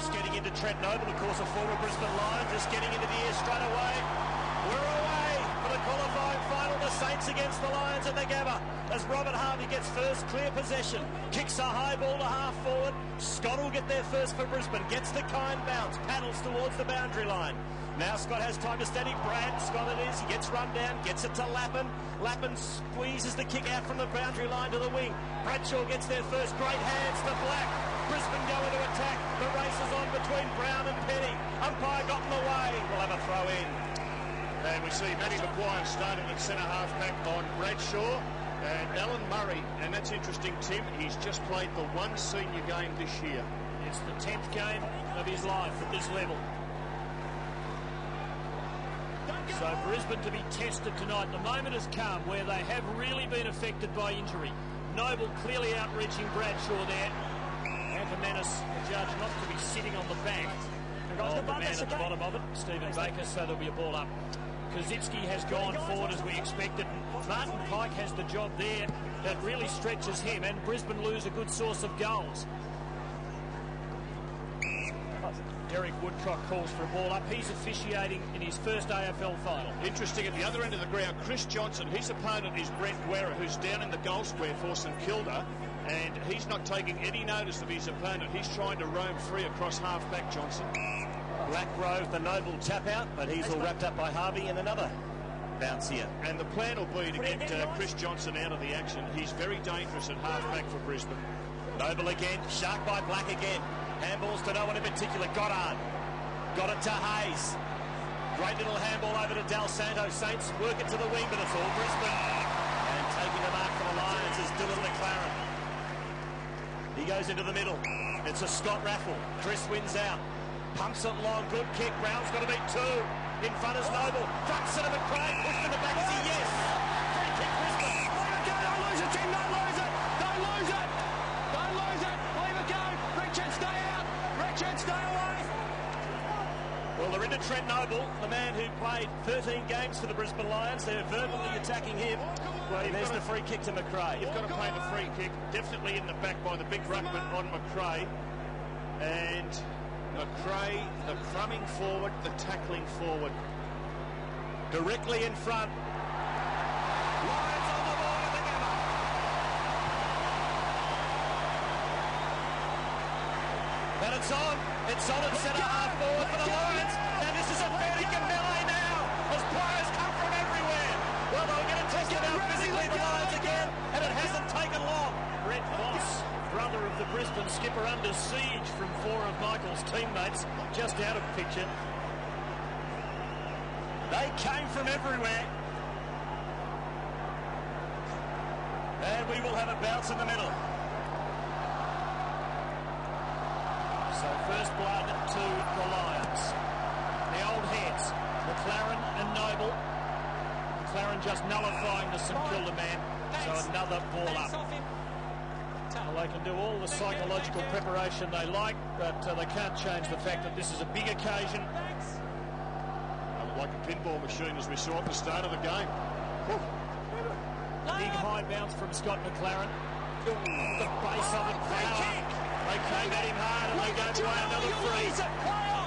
just getting into Trent Noble, of course, a former Brisbane Lion, just getting into the air straight away. We're away for the qualifying final. The Saints against the Lions at the Gabba as Robert Harvey gets first clear possession. Kicks a high ball to half forward. Scott will get there first for Brisbane. Gets the kind bounce. Paddles towards the boundary line. Now Scott has time to steady. Brad Scott it is. He gets run down. Gets it to Lappin. Lappin squeezes the kick out from the boundary line to the wing. Bradshaw gets there first. Great hands to Black. Brisbane go into attack. The race is on between Brown and Penny. Umpire got in the way. We'll have a throw in. And we see Matty McGuire starting at centre half-back on Bradshaw and Alan Murray. And that's interesting, Tim. He's just played the one senior game this year. It's the 10th game of his life at this level. So Brisbane to be tested tonight. The moment has come where they have really been affected by injury. Noble clearly outreaching Bradshaw there. Ackermanis, the judge, not to be sitting on the back of the man at the bottom of it, Stephen Baker, so there'll be a ball up. Kazitsky has gone forward as we expected. Martin Pike has the job there that really stretches him, and Brisbane lose a good source of goals. Derek Woodcock calls for a ball up. He's officiating in his first AFL final. Interesting, at the other end of the ground, Chris Johnson, his opponent is Brent Guerra, who's down in the goal square for St Kilda, and he's not taking any notice of his opponent. He's trying to roam free across half-back, Johnson. Blackgrove, the Noble tap out, but he's all wrapped up by Harvey in another bounce here. And the plan will be to get Chris Johnson out of the action. He's very dangerous at half-back for Brisbane. Noble again, shark by Black again. Handballs to no one in particular. Goddard got it to Hayes. Great little handball over to Del Santo. Saints work it to the wing, but it's all Brisbane. And taking the mark for the Lions is Dylan McLaren. He goes into the middle. It's a Scott raffle. Chris wins out. Pumps it long. Good kick. Brown's got to beat two. In front is Noble. Front centre McRae. Pushed in the back. Is he? Yes. Free kick Brisbane. Leave it go. Don't lose it, Tim. Don't lose it. Don't lose it. Don't lose it. Leave it go. Richard, stay out. Richard, stay away. Well, they're into Trent Noble, the man who played 13 games for the Brisbane Lions. They're verbally attacking him. Well, there's the free kick to McRae. You've got to play the free kick. Definitely in the back by the big ruckman on McRae. And McRae, the crumbing forward, the tackling forward. Directly in front. Lions on the ball at the Gabba. And it's on. It's on at centre half forward for the Lions. Now this is a fairly melee now as players come from everywhere. Well, they're going to test it out physically, the Lions again, and it hasn't taken long. Brett Voss, brother of the Brisbane skipper, under siege from four of Michael's teammates, just out of picture. They came from everywhere. And we will have a bounce in the middle. So first blood to the Lions. The old heads, McLaren and Noble. McLaren just nullifying the St Kilda man. So another ball up. Well, they can do all the psychological preparation they like, but they can't change the fact that this is a big occasion. Like a pinball machine, as we saw at the start of the game. Whew. Big high bounce from Scott McLaren. The base of it, power. They came at him hard and they gave away another free.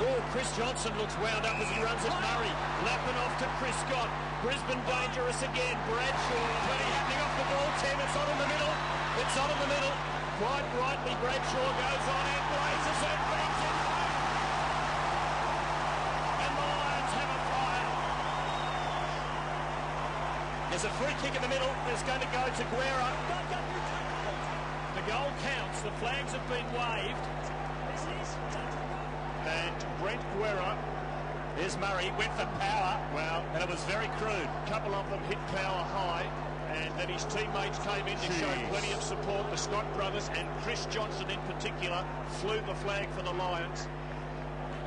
Oh, Chris Johnson looks wound up as he runs at Murray. Lapping off to Chris Scott. Brisbane dangerous again. Bradshaw, plenty happening off the ball. Tim, it's on in the middle. It's on in the middle. Quite rightly, Bradshaw goes on and blazes it. Beats it home. And the Lions have a fire. There's a free kick in the middle. It's going to go to Guerra. The goal counts. The flags have been waved. And Brent Guerra. There's Murray. Went for power. Well, and it was very crude. A couple of them hit power high. And then his teammates came in to show plenty of support. The Scott brothers and Chris Johnson in particular flew the flag for the Lions.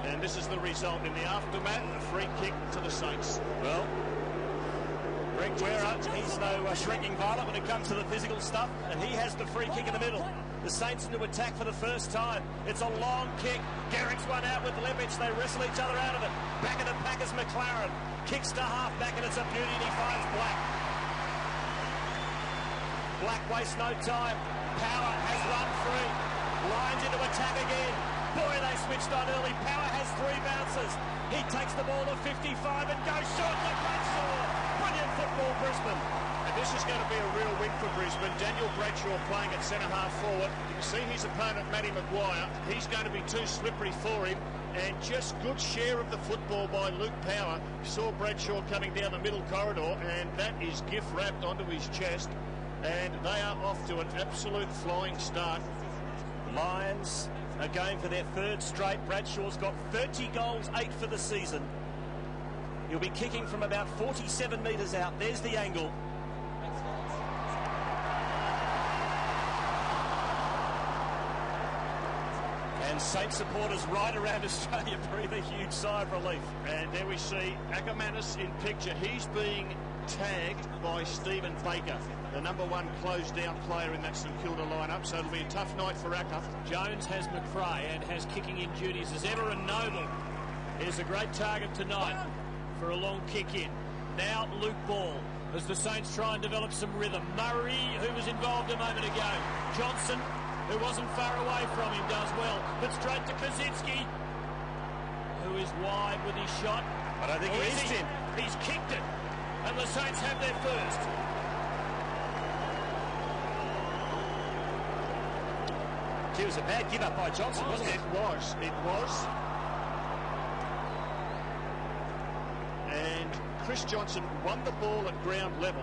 And this is the result. In the aftermath, a free kick to the Saints. Well, Brent Guerra, he's no shrinking violet when it comes to the physical stuff, and he has the free kick in the middle. The Saints into attack for the first time. It's a long kick. Garrick's one out with Lepic. They wrestle each other out of it. Back in the pack is McLaren. Kicks to half back, and it's a beauty, and he finds Black. Black wastes no time. Power has run free. Lions into attack again. Boy, they swing switched on early. Power has 3 bounces. He takes the ball to 55 and goes short to Bradshaw. Brilliant football, Brisbane. And this is going to be a real win for Brisbane. Daniel Bradshaw playing at centre-half forward. You can see his opponent, Matty Maguire. He's going to be too slippery for him. And just good share of the football by Luke Power. You saw Bradshaw coming down the middle corridor, and that is gift wrapped onto his chest. And they are off to an absolute flying start. Lions are going for their 3rd straight. Bradshaw's got 30 goals, 8 for the season. He'll be kicking from about 47 metres out. There's the angle. And Saints supporters right around Australia breathe a huge sigh of relief. And there we see Ackermanis in picture. He's being tagged by Stephen Baker, the #1 closed-down player in that St Kilda lineup. So it'll be a tough night for Acker. Jones has McRae and has kicking in duties as ever, and Noble is a great target tonight for a long kick in. Now Luke Ball as the Saints try and develop some rhythm. Murray, who was involved a moment ago. Johnson, who wasn't far away from him, does well. But straight to Kaczynski, who is wide with his shot. I don't think he missed him. He's kicked it. And the Saints have their first. It was a bad give up by Johnson, wasn't it? It was. And Chris Johnson won the ball at ground level,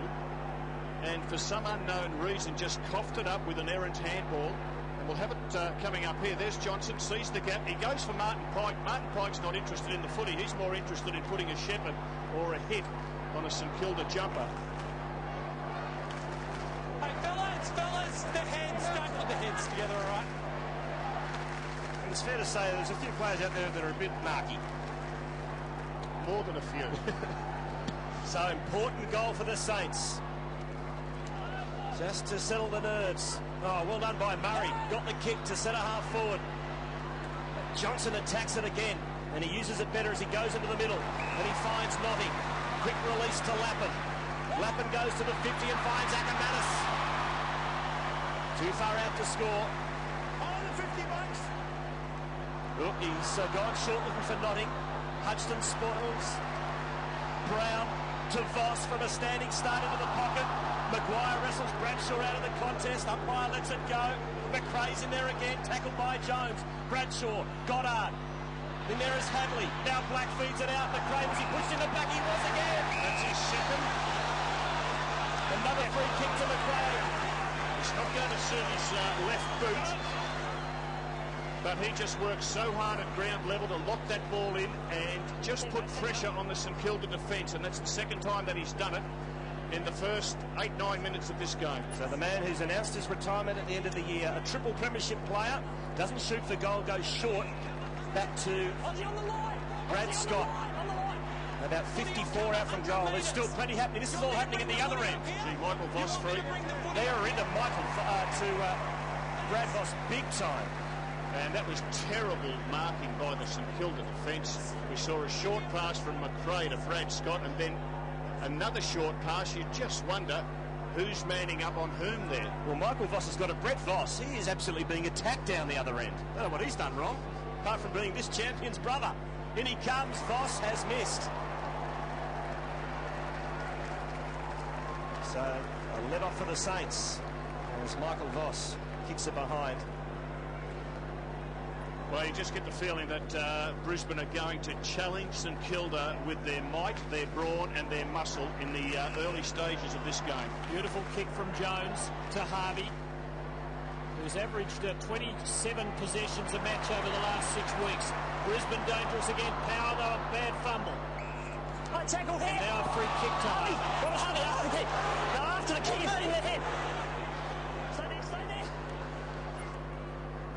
and for some unknown reason just coughed it up with an errant handball. And we'll have it coming up here. There's Johnson, sees the gap. He goes for Martin Pike. Martin Pike's not interested in the footy. He's more interested in putting a shepherd or a hit on a St Kilda jumper. Hey, fellas, the heads, don't put the heads together, all right? It's fair to say there's a few players out there that are a bit narky. More than a few. So important goal for the Saints. Just to settle the nerves. Oh, well done by Murray. Got the kick to centre-half forward. Johnson attacks it again, and he uses it better as he goes into the middle. And he finds Notting. Quick release to Lappin. Lappin goes to the 50 and finds Ackermanis. Too far out to score. Oh, the 50 bucks. Look, he's gone short looking for Notting. Hudson spoils. Brown to Voss from a standing start into the pocket. Maguire wrestles Bradshaw out of the contest. Umpire lets it go. McRae's in there again, tackled by Jones. Bradshaw, Goddard. Then there is Hadley. Now Black feeds it out. McRae, was he pushed in the back? He was again. That's his second. Another free kick to McRae. He's not going to suit his left boot, but he just worked so hard at ground level to lock that ball in and just put pressure on the St Kilda defence, and that's the second time that he's done it in the first 8-9 minutes of this game. So the man who's announced his retirement at the end of the year, a triple premiership player, doesn't shoot for goal, goes short. Back to Brad Scott. About 54 out from goal. There's still plenty happening. This is all happening at the other end. Gee, Michael Voss free. They are into Brad Voss big time. And that was terrible marking by the St Kilda defence. We saw a short pass from McRae to Brad Scott, and then another short pass. You just wonder who's manning up on whom there. Well, Michael Voss has got a Brett Voss. He is absolutely being attacked down the other end. I don't know what he's done wrong, apart from being this champion's brother. In he comes. Voss has missed. So a let off for the Saints as Michael Voss kicks it behind. Well, you just get the feeling that Brisbane are going to challenge St Kilda with their might, their brawn and their muscle in the early stages of this game. Beautiful kick from Jones to Harvey, who's averaged 27 possessions a match over the last 6 weeks. Brisbane dangerous again. Power, though, a bad fumble. Right tackle here. And now a free kick to Harvey. After the kick. No, after the kick, he's hurting the head. Stay there.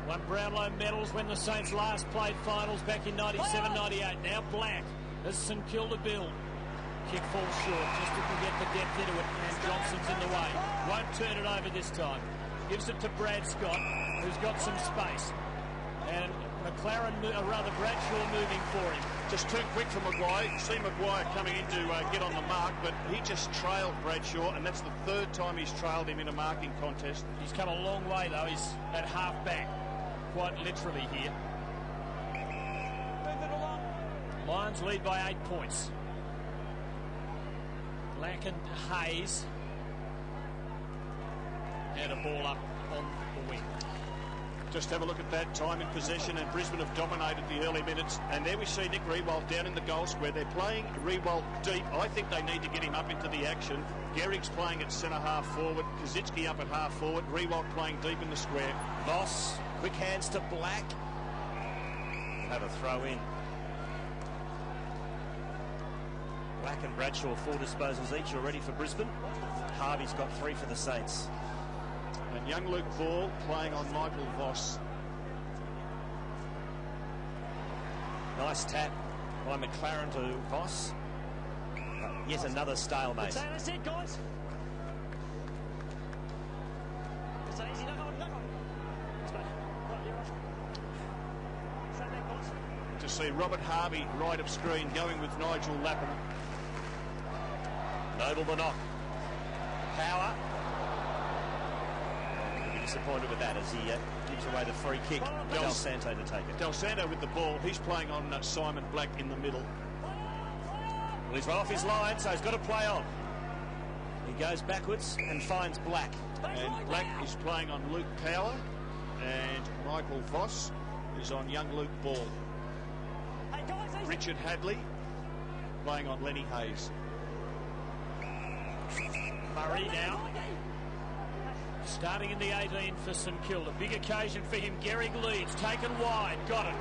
Won Brownlow medals when the Saints last played finals back in 97-98. Now Black as St Kilda build. Kick falls short, just didn't get the depth into it, and Johnson's in the way. Won't turn it over this time. Gives it to Brad Scott, who's got some space. And Bradshaw moving for him. Just too quick for Maguire. You see Maguire coming in to get on the mark, but he just trailed Bradshaw, and that's the third time he's trailed him in a marking contest. He's come a long way, though. He's at half back, quite literally here. Lions lead by 8 points. Black and Hayes. And a ball up on the wing. Just have a look at that time in possession, and Brisbane have dominated the early minutes. And there we see Nick Riewoldt down in the goal square. They're playing Riewoldt deep. I think they need to get him up into the action. Gehrig's playing at centre half forward. Kosicki up at half forward. Riewoldt playing deep in the square. Voss, quick hands to Black. Have a throw in. Black and Bradshaw 4 disposals each already for Brisbane. Harvey's got 3 for the Saints. And young Luke Ball playing on Michael Voss. Nice tap by McLaren to Voss. Yet another stalemate. That's it, guys. It's easy. No. To see Robert Harvey right of screen going with Nigel Lapham. Noble the knock. Power. He'll be disappointed with that as he gives away the free kick. Del Santo to take it. Del Santo with the ball. He's playing on Simon Black in the middle. Well, he's right off his line, so he's got to play on. He goes backwards and finds Black. And Black is playing on Luke Power. And Michael Voss is on young Luke Ball. Richard Hadley playing on Lenny Hayes. Murray now. Starting in the 18 for St Kilda. Big occasion for him. Gehrig leads. Taken wide. Got it.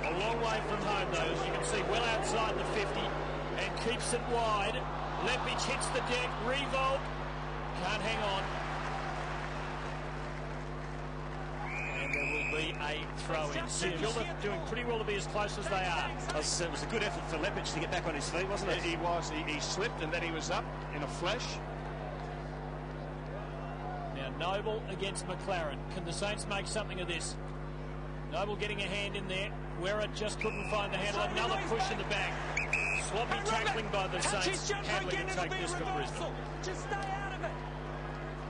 A long way from home, though, as you can see, well outside the 50. And keeps it wide. Lepic hits the deck. Riewoldt can't hang on. And there will be a throw-in. St Kilda doing pretty well to be as close as they are. It was a good effort for Lepic to get back on his feet, wasn't it? He was. He slipped and then he was up in a flash. Now Noble against McLaren. Can the Saints make something of this? Noble getting a hand in there. Where just couldn't find the handle. Another push in the back. Sloppy tackling by the Saints. Handling to take this for Brisbane. Just stay out of it.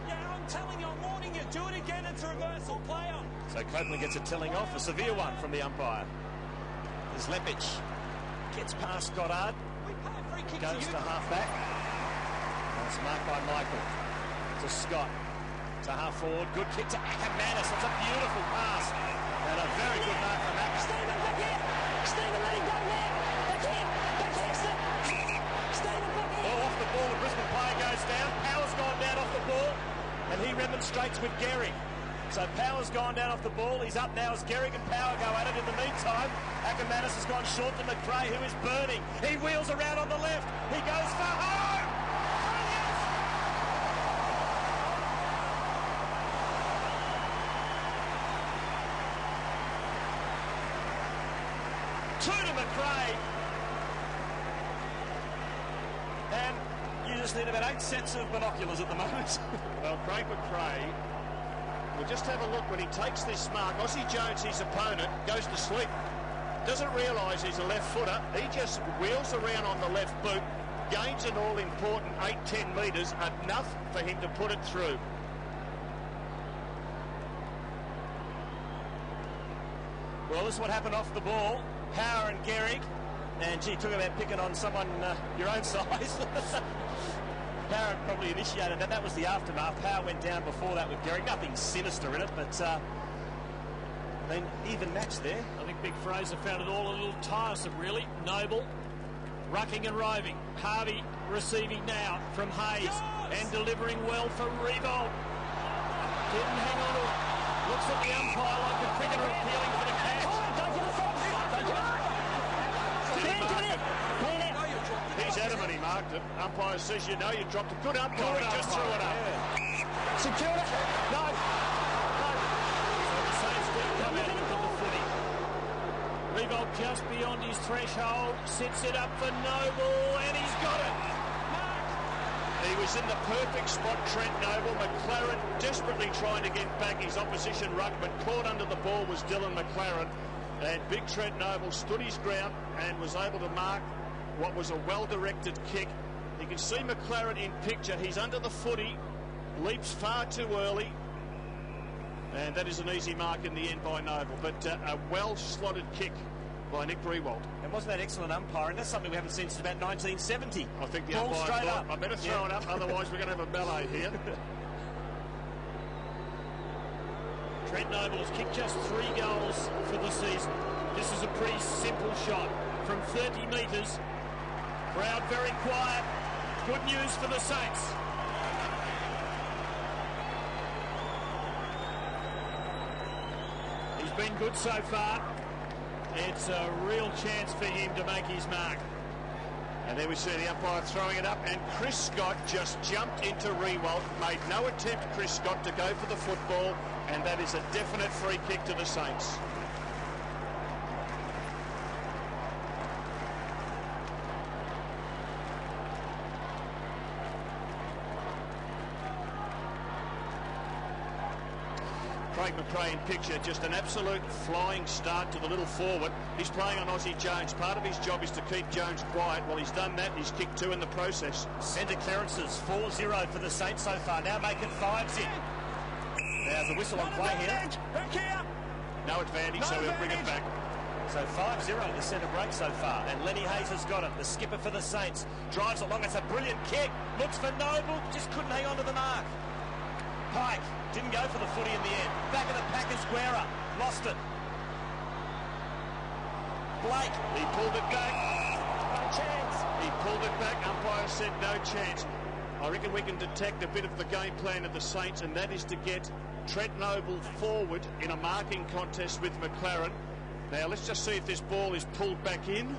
Yeah, I'm telling you, I'm warning you. Do it again. It's a reversal. Play on. So Copeland gets a telling off. A severe one from the umpire. As Lepic gets past Goddard. Goes to half back. That's marked by Michael. To Scott. To half forward. Good kick to Ackermanis. It's a beautiful pass. And a very good mark from Acker. Stephen, back here. Stephen, let him go there. Back here. Stephen, back here. Ball off the ball. The Brisbane player goes down. Power's gone down off the ball. And he remonstrates with Gehrig. So Power's gone down off the ball. He's up now as Gehrig and Power go at it. In the meantime, Ackermanis has gone short to McRae, who is burning. He wheels around on the left. He goes for home. Two to McRae. And you just need about 8 sets of binoculars at the moment. Well, Craig McRae, we'll just have a look. When he takes this mark, Aussie Jones, his opponent, goes to sleep. Doesn't realise he's a left footer. He just wheels around on the left boot, gains an all-important 8-10 metres, enough for him to put it through. Well, this is what happened off the ball. Power and Gehrig. And, gee, talk about picking on someone your own size. Power probably initiated that. That was the aftermath. Power went down before that with Gehrig. Nothing sinister in it, but an even match there. I think Big Fraser found it all a little tiresome, really. Noble, rucking and roving. Harvey receiving now from Hayes and delivering well for Riewoldt. Didn't hang on to it. Looks at the umpire like a cricketer appealing for the catch. He's adamant he marked it. Umpire says, you know, you dropped a good umpire. He just threw it up. St Kilda. No. So the Saints did come out into the footy. Riewoldt just beyond his threshold. Sits it up for Noble, and he's got it. He was in the perfect spot, Trent Noble. McLaren desperately trying to get back his opposition ruckman. Caught under the ball was Dylan McLaren. And big Trent Noble stood his ground and was able to mark what was a well-directed kick. You can see McLaren in picture. He's under the footy, leaps far too early. And that is an easy mark in the end by Noble. But a well-slotted kick by Nick Rewalt. And wasn't that excellent umpiring? That's something we haven't seen since about 1970. I think the ball umpire straight thought, up. I better throw it up, otherwise we're going to have a ballet here. Trent Noble's kicked just 3 goals for the season. This is a pretty simple shot from 30 metres. Crowd very quiet. Good news for the Saints. He's been good so far. It's a real chance for him to make his mark. And there we see the umpire throwing it up, and Chris Scott just jumped into Rewalt, made no attempt, Chris Scott, to go for the football, and that is a definite free kick to the Saints. Craig McRae in picture, just an absolute flying start to the little forward. He's playing on Aussie Jones. Part of his job is to keep Jones quiet. Well, he's done that. He's kicked 2 in the process. Centre clearances, 4-0 for the Saints so far. Now make it 5-0. There's a whistle on play here. Back here. No advantage, so he'll bring it back. So 5-0 the centre break so far. And Lenny Hayes has got it. The skipper for the Saints. Drives along. It's a brilliant kick. Looks for Noble. Just couldn't hang on to the mark. Pike didn't go for the footy in the end. Back of the pack is Guerra. Lost it. Blake. He pulled it back. No chance. He pulled it back. Umpire said no chance. I reckon we can detect a bit of the game plan of the Saints, and that is to get Trent Noble forward in a marking contest with McLaren. Now let's just see if this ball is pulled back in.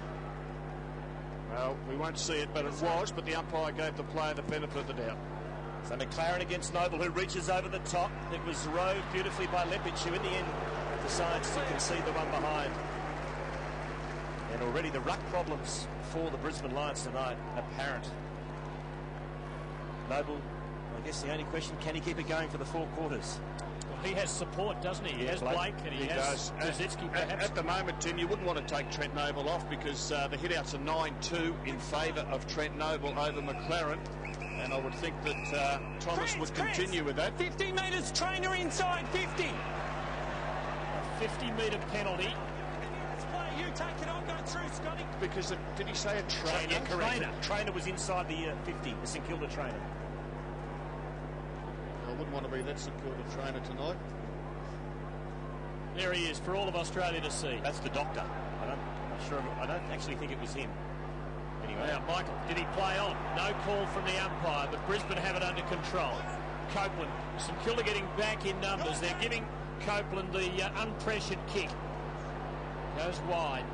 Well, we won't see it, but it was. But the umpire gave the player the benefit of the doubt. So McLaren against Noble, who reaches over the top. It was rowed beautifully by Lepic, who in the end decides to concede the one behind. And already the ruck problems for the Brisbane Lions tonight apparent. Noble, I guess the only question, can he keep it going for the 4 quarters? Well, he has support, doesn't he? He has Blake and he has Brzezinski, perhaps. At the moment, Tim, you wouldn't want to take Trent Noble off because the hitouts are 9-2 in favour of Trent Noble over McLaren. And I would think that Thomas would continue with that. 50 metres, Trainer inside, 50. A 50-metre penalty. Let's play, you take it on, go through, Scotty. Because, did he say a trainer? Yeah, correct. Trainer was inside the 50, the St Kilda trainer. I wouldn't want to be that St Kilda trainer tonight. There he is for all of Australia to see. That's the doctor. I don't actually think it was him. Anyway. Now, Michael, did he play on? No call from the umpire, but Brisbane have it under control. Copeland, St Kilda getting back in numbers. They're giving Copeland the unpressured kick. Goes wide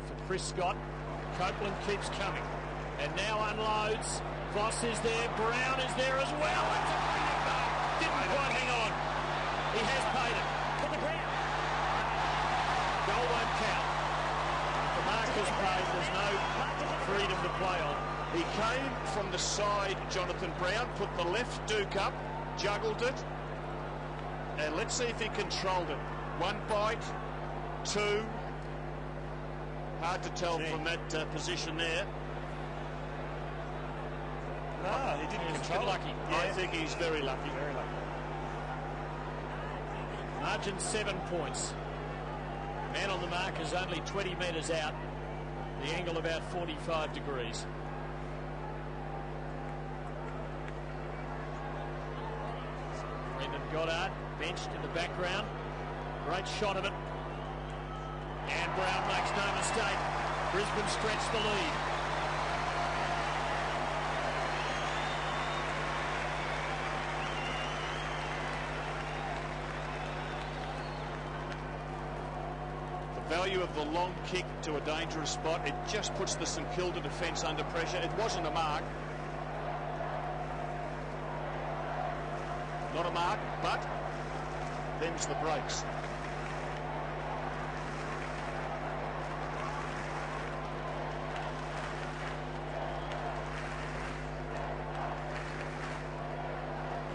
for Chris Scott. Copeland keeps coming. And now unloads. Voss is there. Brown is there as well. It's a brilliant goal. Didn't quite hang on. He has paid it. To the ground. Goal won't count. If the mark is paid, there's no freedom to play on. He came from the side, Jonathan Brown, put the left duke up, juggled it, and let's see if he controlled it. 1 bite, 2. Hard to tell from that position there. No, he didn't control it. Lucky. I think he's very lucky. Very lucky. Margin 7 points. Man on the mark is only 20 metres out. The angle about 45 degrees. Brendan Goddard benched in the background. Great shot of it. And Brown makes no mistake. Brisbane stretch the lead. Value of the long kick to a dangerous spot. It just puts the St Kilda defence under pressure. It wasn't a mark. Not a mark, but them's the breaks.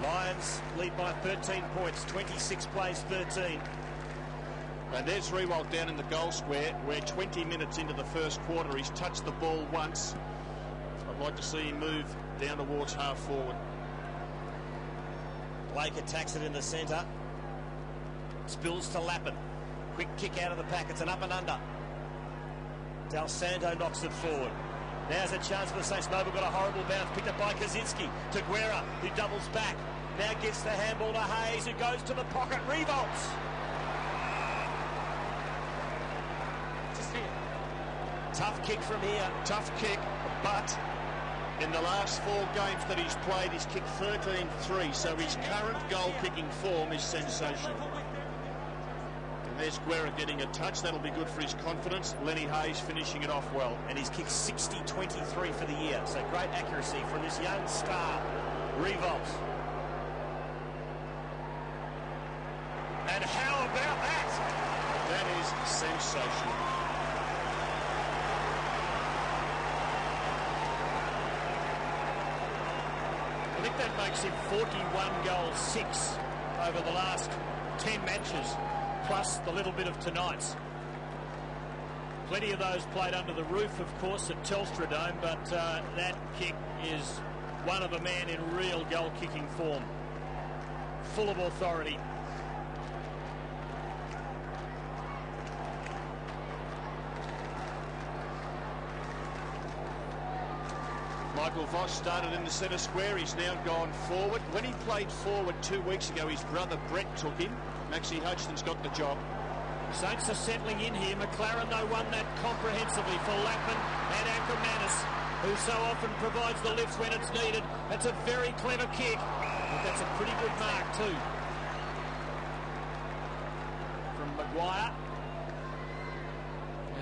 Lions lead by 13 points, 26 plays 13. And there's Rewalt down in the goal square. We're 20 minutes into the first quarter. He's touched the ball once. I'd like to see him move down towards half forward. Blake attacks it in the centre. Spills to Lappin. Quick kick out of the pack. It's an up and under. Del Santo knocks it forward. Now's a chance for the Saints. Noble got a horrible bounce. Picked up by Kaczynski. To Guerra, who doubles back. Now gets the handball to Hayes, who goes to the pocket. Revolts. Just here. Tough kick from here. Tough kick, but in the last 4 games that he's played, he's kicked 13-3, so his current goal-kicking form is sensational. And there's Guerra getting a touch. That'll be good for his confidence. Lenny Hayes finishing it off well. And he's kicked 60-23 for the year. So great accuracy from this young star. Revolts. And how about that? That is sensational. I think that makes him 41 goals, 6 over the last 10 matches, plus the little bit of tonight's. Plenty of those played under the roof, of course, at Telstra Dome, but that kick is one of a man in real goal-kicking form. Full of authority. Michael Voss started in the centre square. He's now gone forward. When he played forward 2 weeks ago, his brother Brett took him. Maxie Hodgson's got the job. Saints are settling in here. McLaren, though, won that comprehensively for Lappin and Ackermanis, who so often provides the lifts when it's needed. That's a very clever kick, but that's a pretty good mark too. From Maguire.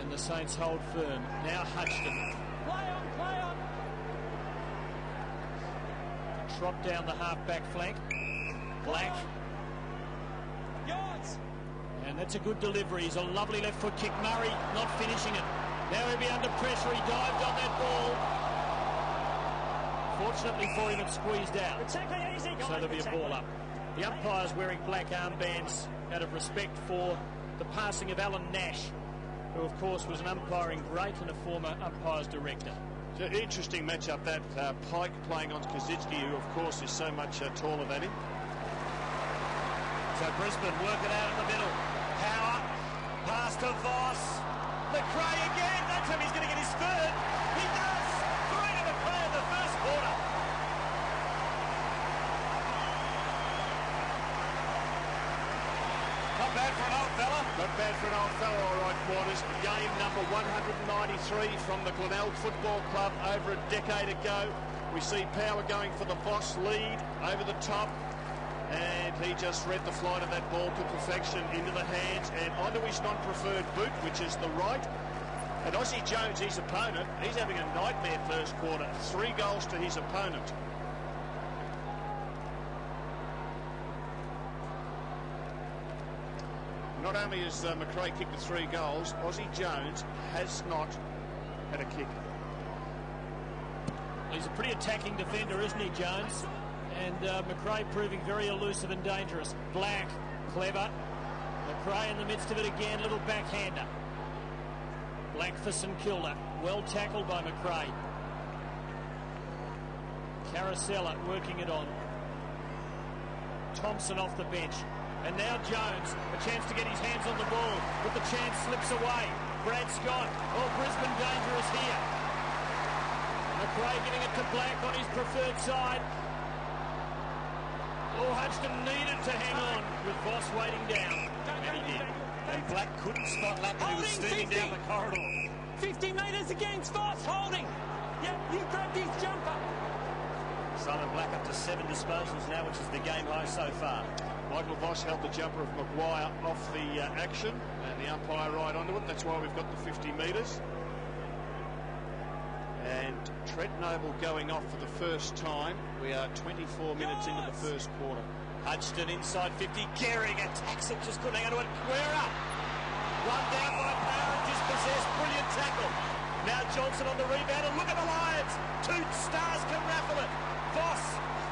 And the Saints hold firm. Now Hodgson. Play on, play on. Trot down the half-back flank. Black. Yards. And that's a good delivery. He's a lovely left foot kick. Murray not finishing it. Now he'll be under pressure. He dived on that ball. Fortunately for him, it squeezed out. Particularly easy. So there'll be a ball up. The umpire's wearing black armbands out of respect for the passing of Alan Nash, who of course was an umpiring great and a former umpire's director. It's an interesting matchup, that Pike playing on Kaczynski, who of course is so much taller than him. So Brisbane work it out in the middle. Power, pass to Voss. McRae again. That's him. He's going to get his third. He does. 3 to McRae in the first quarter. Not bad for an old fella. Not bad for an old fella, all right, Quarters. Game number 193 from the Glenelg Football Club over a decade ago. We see Power going for the Voss lead over the top. And he just read the flight of that ball to perfection into the hands and onto his non-preferred boot, which is the right. And Aussie Jones, his opponent, he's having a nightmare first quarter. 3 goals to his opponent. Not only has McRae kicked the 3 goals, Aussie Jones has not had a kick. He's a pretty attacking defender, isn't he, Jones? And McRae proving very elusive and dangerous. Black, clever. McRae in the midst of it again, little backhander. Black for St Kilda. Well tackled by McRae. Carosella working it on. Thompson off the bench. And now Jones, a chance to get his hands on the ball, but the chance slips away. Brad Scott. Oh, Brisbane dangerous here. McRae giving it to Black on his preferred side. Oh, Hodgson needed to hang on with Voss waiting down. And he did. And Black couldn't spot Lappin, who was steaming down the corridor. 50 metres against Voss, holding. Yep, you grabbed his jumper. Simon Black up to 7 disposals now, which is the game high so far. Michael Voss held the jumper of Maguire off the action, and the umpire right onto it. That's why we've got the 50 metres. And Trent Noble going off for the first time. We are 24 minutes into the first quarter. Hodgson inside 50. Gehrig attacks it, just couldn't hang on to it. Guerra run down by Power and dispossessed. Brilliant tackle. Now Johnson on the rebound, and look at the Lions. 2 stars can raffle it. Voss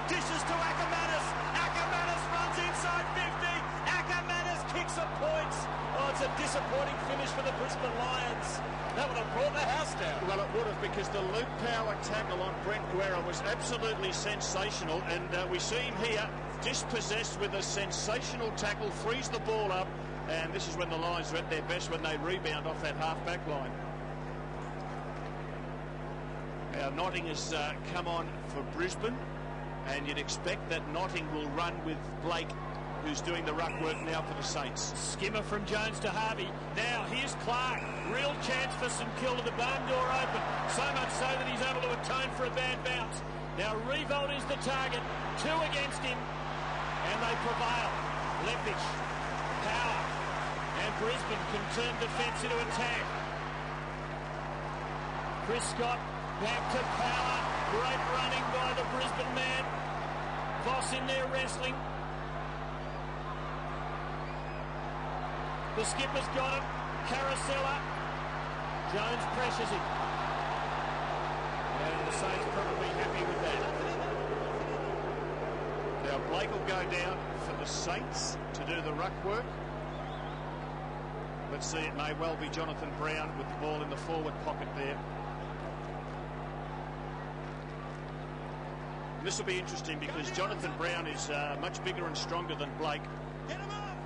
dishes to Ackermanis. Ackermanis runs inside 50. Ackermanis kicks a point. Oh, it's a disappointing finish for the Brisbane Lions. That would have brought the house down. Well, it would have, because the Luke Power tackle on Brent Guerra was absolutely sensational, and we see him here dispossessed with a sensational tackle, frees the ball up, And this is when the Lions are at their best, when they rebound off that half-back line. Now, Notting has come on for Brisbane, and you'd expect that Notting will run with Blake, who's doing the ruck work now for the Saints. Skimmer from Jones to Harvey. Now, here's Clark. Real chance for St Kilda. The barn door open. So much so that he's able to atone for a bad bounce. Now, Revolt is the target. 2 against him. And they prevail. Leppich. Power. And Brisbane can turn defence into attack. Chris Scott back to Power. Great running by the Brisbane man. Voss in there wrestling. The skipper's got him. Carousella. Jones pressures him. And the Saints probably happy with that. Now Blake will go down for the Saints to do the ruck work. Let's see, it may well be Jonathan Brown with the ball in the forward pocket there. And this will be interesting because Jonathan Brown is much bigger and stronger than Blake. Get him up!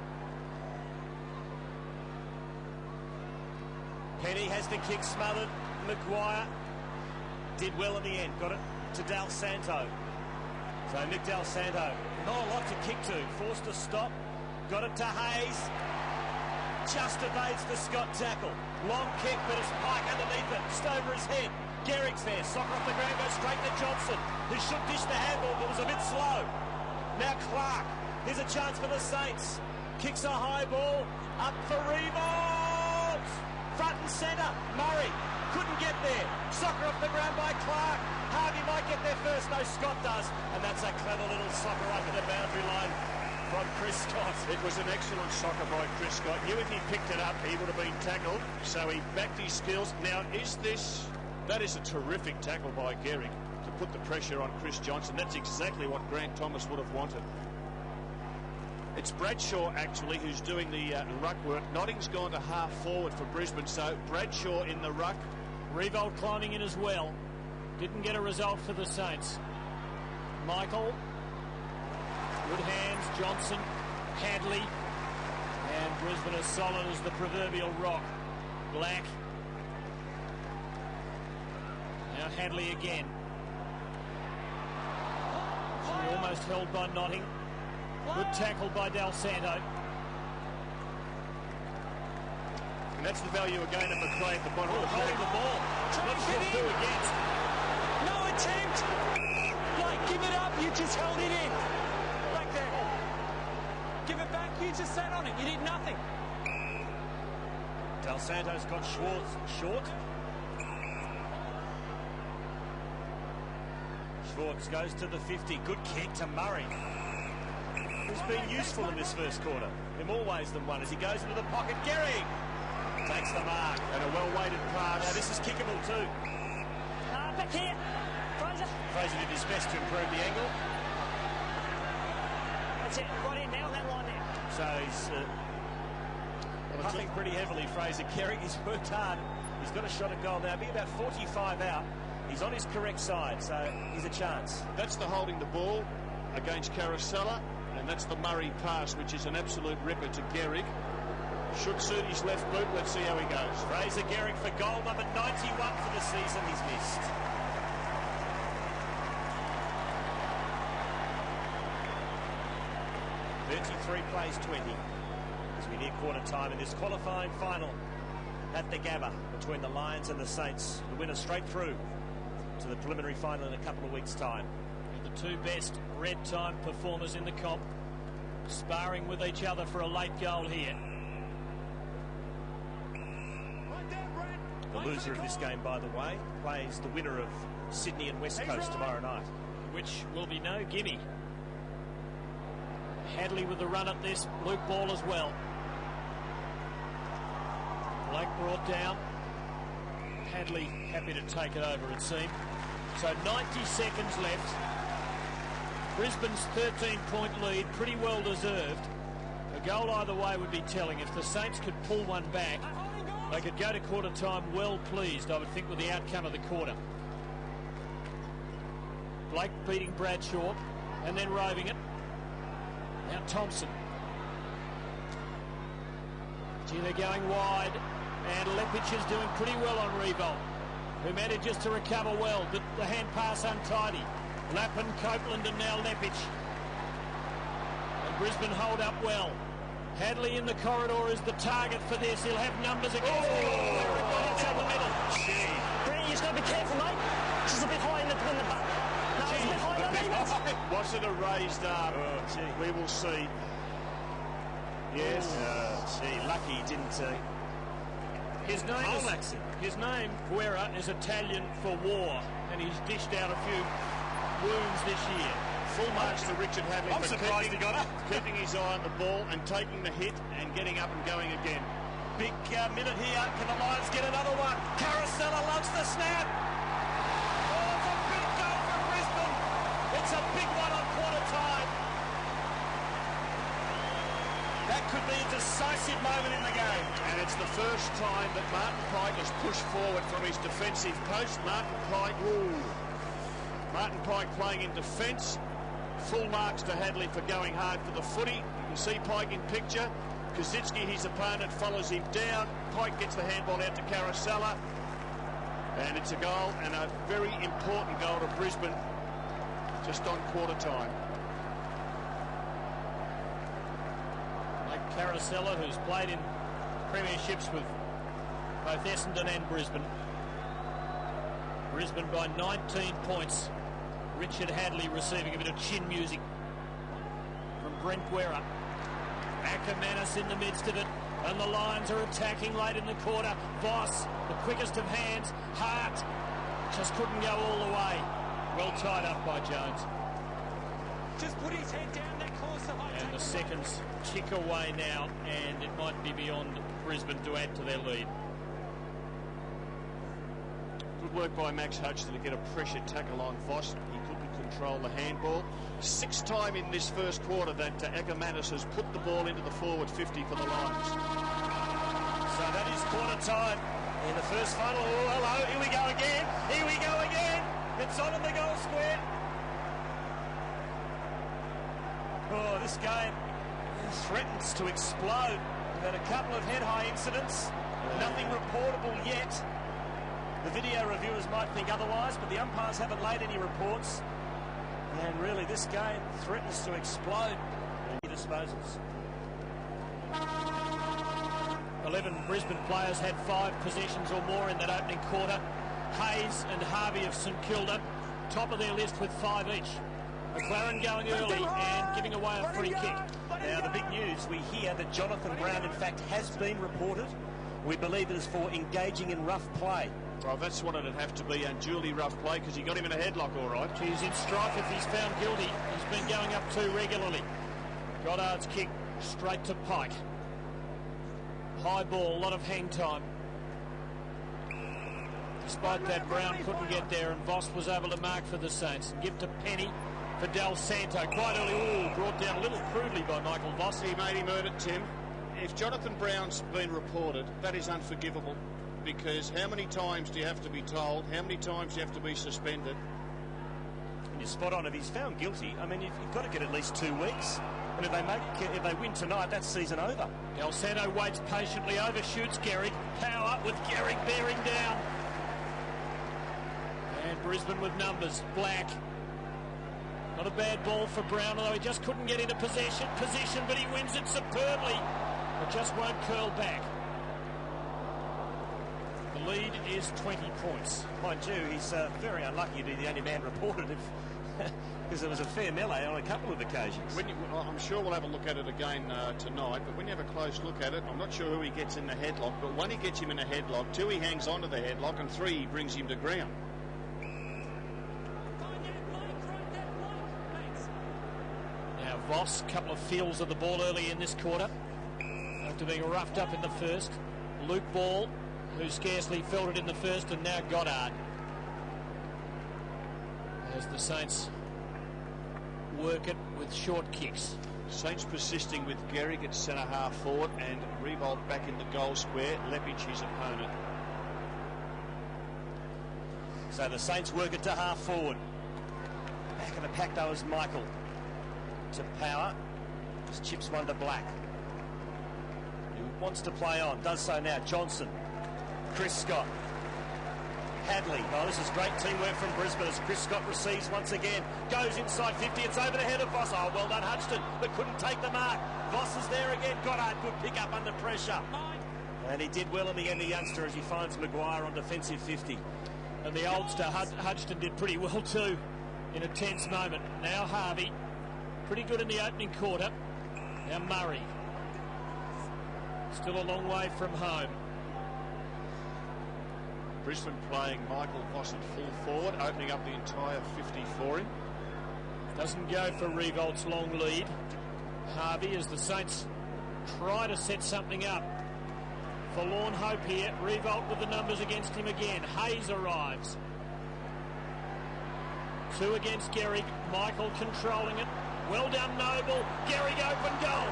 Penny has the kick smothered. Maguire did well in the end. Got it to Dal Santo. So Nick Dal Santo, not a lot to kick to. Forced to stop. Got it to Hayes. Just evades the Scott tackle. Long kick, but it's Pike underneath it. Just over his head. Gehrig's there. Soccer off the ground, goes straight to Johnson, who should dish the handball, but was a bit slow. Now Clark. Here's a chance for the Saints. Kicks a high ball. Up for Revolt. Front and centre. Murray couldn't get there. Soccer off the ground by Clark. Harvey might get there first. No, Scott does. And that's a clever little soccer up at the boundary line from Chris Scott. It was an excellent soccer by Chris Scott. Knew if he picked it up, he would have been tackled. So he backed his skills. Now, that is a terrific tackle by Gehrig to put the pressure on Chris Johnson. That's exactly what Grant Thomas would have wanted. It's Bradshaw, actually, who's doing the ruck work. Notting's gone to half forward for Brisbane, so Bradshaw in the ruck. Revolt climbing in as well. Didn't get a result for the Saints. Michael. Good hands. Johnson. Hadley. And Brisbane as solid as the proverbial rock. Black. Now Hadley again. Almost held by Notting. Good tackle by Dal Santo. And that's the value again of McRae at the bottom of the holding the ball. Not sure who against. No attempt. Like, give it up. You just held it in. Back there. Give it back. You just sat on it. You did nothing. Dal Santo's got Schwartz short. Schwartz goes to the 50. Good kick to Murray. He's been useful in this first quarter in more ways than one as he goes into the pocket. Gehrig takes the mark. And a well-weighted pass. Now this is kickable too. Back here. Fraser. Fraser did his best to improve the angle. That's it. Right in now on that line there. So he's puffing pretty heavily, Fraser. Gehrig, he's worked hard. He's got a shot at goal now. Be about 45 out. He's on his correct side, so he's a chance. That's the holding the ball against Carousella. And that's the Murray pass, which is an absolute ripper to Gehrig. Should suit his left boot. Let's see how he goes. Fraser Gehrig for goal number 91 for the season. He's missed. .33 plays 20 as we near quarter time in this qualifying final at the Gabba between the Lions and the Saints. The winner straight through to the preliminary final in a couple of weeks' time. The two best red time performers in the comp sparring with each other for a late goal here. The loser of this game, by the way, plays the winner of Sydney and West Coast tomorrow night, which will be no gimme. Hadley with the run at this. Luke Ball as well. Blake brought down. Hadley happy to take it over, it seemed. So 90 seconds left. Brisbane's 13-point lead, pretty well deserved. A goal either way would be telling. If the Saints could pull one back, they could go to quarter time well pleased, I would think, with the outcome of the quarter. Blake beating Bradshaw and then roving it. Now Thompson. Gee, they're going wide, and Lepic is doing pretty well on Revolt, who manages to recover well, but the hand pass untidy. Lappin, Copeland, and now Lepic. And Brisbane hold up well. Hadley in the corridor is the target for this. He'll have numbers against everybody down the middle. Brent, you just got to be careful, mate. Just a bit high in the butt. No, it's a bit high underneath. Was it a raised arm? We will see. Yes. Lucky he didn't. His name, Guerra, is Italian for war, and he's dished out a few wounds this year. Full marks to Richard Hadley. I'm surprised he got up. Keeping his eye on the ball and taking the hit and getting up and going again. Big minute here. Can the Lions get another one? Caracella loves the snap. Oh, it's a big goal for Brisbane. It's a big one on quarter time. That could be a decisive moment in the game. And it's the first time that Martin Pike has pushed forward from his defensive post. Martin Pike playing in defence. Full marks to Hadley for going hard for the footy. You can see Pike in picture. Kazitsky, his opponent, follows him down. Pike gets the handball out to Caracella. And it's a goal, and a very important goal to Brisbane just on quarter time. Like Caracella, who's played in premierships with both Essendon and Brisbane. Brisbane by 19 points. Richard Hadley receiving a bit of chin music from Brent Guerra. Ackermanis in the midst of it, and the Lions are attacking late in the quarter. Voss, the quickest of hands. Hart just couldn't go all the way. Well tied up by Jones. Just put his head down that course. And the seconds tick away now, and it might be beyond Brisbane to add to their lead. Good work by Max Hutchinson to get a pressure tackle on Voss. He couldn't control the handball. Sixth time in this first quarter that Ackermanis has put the ball into the forward 50 for the Lions. So that is quarter time in the first final. Oh, hello, here we go again. Here we go again. It's on in the goal square. Oh, this game threatens to explode. We've had a couple of head-high incidents. Nothing reportable yet. The video reviewers might think otherwise, but the umpires haven't laid any reports. And really, this game threatens to explode. Disposals. 11 Brisbane players had 5 possessions or more in that opening quarter. Hayes and Harvey of St Kilda, top of their list with 5 each. McLaren going early and giving away a free kick. Now, the big news, we hear that Jonathan Brown, in fact, has been reported. We believe it is for engaging in rough play. Well, that's what it'd have to be, unduly rough play, because he got him in a headlock, all right. He's in strife if he's found guilty. He's been going up too regularly. Goddard's kick straight to Pike. High ball, a lot of hang time. Despite that, Brown couldn't get there, and Voss was able to mark for the Saints and give to Penny for Del Santo. Quite early, brought down a little crudely by Michael Voss. He made him earn it, Tim. If Jonathan Brown's been reported, that is unforgivable. Because how many times do you have to be told? How many times do you have to be suspended? And you're spot on. If he's found guilty, I mean, you've got to get at least 2 weeks. And if they win tonight, that's season over. Del Santo waits patiently, overshoots Gehrig. Power with Gehrig bearing down. And Brisbane with numbers. Black. Not a bad ball for Brown, although he just couldn't get into position, but he wins it superbly. It just won't curl back. The lead is 20 points. Mind you, he's very unlucky to be the only man reported because there was a fair melee on a couple of occasions. I'm sure we'll have a look at it again tonight, but when you have a close look at it, I'm not sure who he gets in the headlock, but 1, he gets him in a headlock, 2, he hangs on to the headlock, and 3, he brings him to ground. Now Voss, a couple of feels of the ball early in this quarter after being roughed up in the first. Luke Ball, who scarcely felt it in the first, and now Goddard. As the Saints work it with short kicks. Saints persisting with Gehrig at centre half forward and Revolt back in the goal square. Lepic, his opponent. So the Saints work it to half forward. Back of the pack though is Michael. To Power. Just chips one to Black. He wants to play on, does so now. Johnson, Chris Scott, Hadley. Oh, this is great teamwork from Brisbane as Chris Scott receives once again. Goes inside 50, it's over the head of Voss. Oh, well done Hudson, but couldn't take the mark. Voss is there again. Goddard, good pick up under pressure. And he did well in the end, the youngster, as he finds Maguire on defensive 50. And the oldster, Hudson, did pretty well too in a tense moment. Now Harvey, pretty good in the opening quarter. Now Murray, still a long way from home. Brisbane playing Michael Voss at full forward, opening up the entire 50 for him. Doesn't go for Revolt's long lead. Harvey, as the Saints try to set something up. Forlorn hope here. Revolt with the numbers against him again. Hayes arrives. 2 against Gehrig. Michael controlling it. Well done, Noble. Gehrig open goal.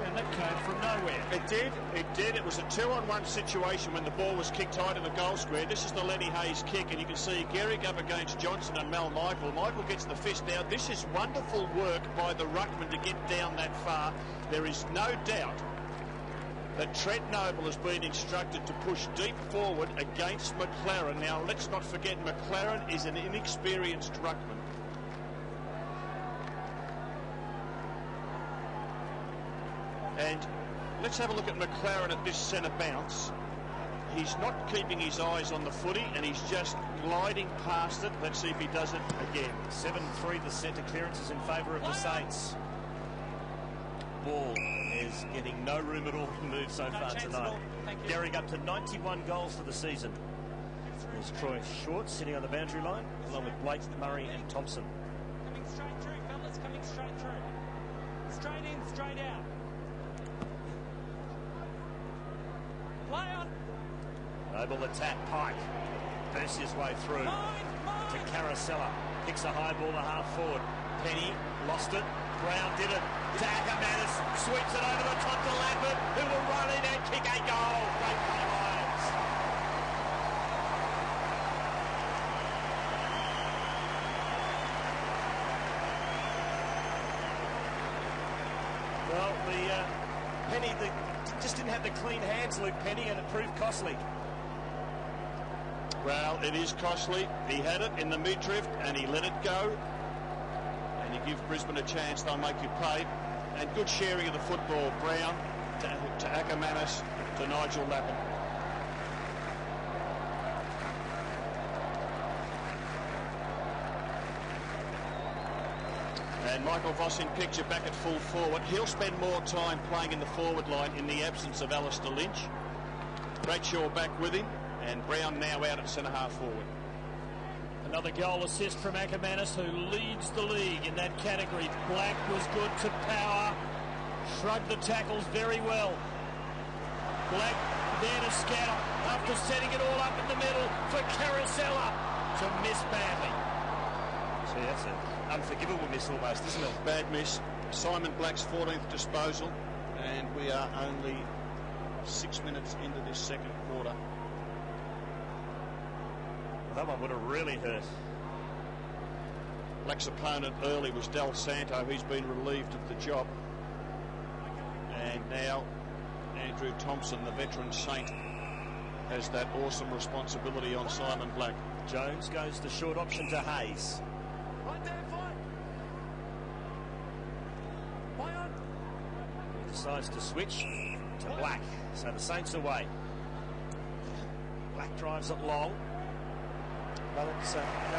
And that came from nowhere. It did. It was a 2-on-1 situation when the ball was kicked high to the goal square. This is the Lenny Hayes kick, and you can see Gehrig up against Johnson and Mal Michael. Michael gets the fist down. This is wonderful work by the ruckman to get down that far. There is no doubt that Trent Noble has been instructed to push deep forward against McLaren. Now, let's not forget, McLaren is an inexperienced ruckman. And let's have a look at McLaren at this centre bounce. He's not keeping his eyes on the footy, and he's just gliding past it. Let's see if he does it again. 7-3, the centre clearance is in favour of the Saints. Ball is getting no room at all to move so far tonight. Gehrig up to 91 goals for the season. There's Troy Short sitting on the boundary line, along with Blake, Murray and Thompson. Coming straight through, fellas, coming straight through. Straight in, straight out. Play on. Noble attack, Pike. Bursts his way through to Caracella. Picks a high ball to half forward. Penny lost it. Brown did it. To Ackermanis. Sweeps it over the top to Lambert, who will run in and kick a goal. Great play, Lions. Well, Penny just didn't have the clean hands, Luke Penny, and it proved costly. Well, it is costly. He had it in the mid-drift and he let it go. And you give Brisbane a chance, they'll make you pay. And good sharing of the football. Brown to Ackermanis to Nigel Lappin. And Michael Voss in picture back at full forward. He'll spend more time playing in the forward line in the absence of Alistair Lynch. Bradshaw back with him. And Brown now out at centre-half forward. Another goal assist from Ackermanis, who leads the league in that category. Black was good to Power. Shrugged the tackles very well. Black there to scatter after setting it all up in the middle for Caracella to miss badly. See, that's an unforgivable miss almost, isn't it? Bad miss. Simon Black's 14th disposal. And we are only 6 minutes into this second quarter. That one would have really hurt. Black's opponent early was Del Santo. He's been relieved of the job. And now Andrew Thompson, the veteran Saint, has that awesome responsibility on Simon Black. Jones goes the short option to Hayes. Right there, fight. Play on. He decides to switch to Black. So the Saints away. Black drives it long. But it goes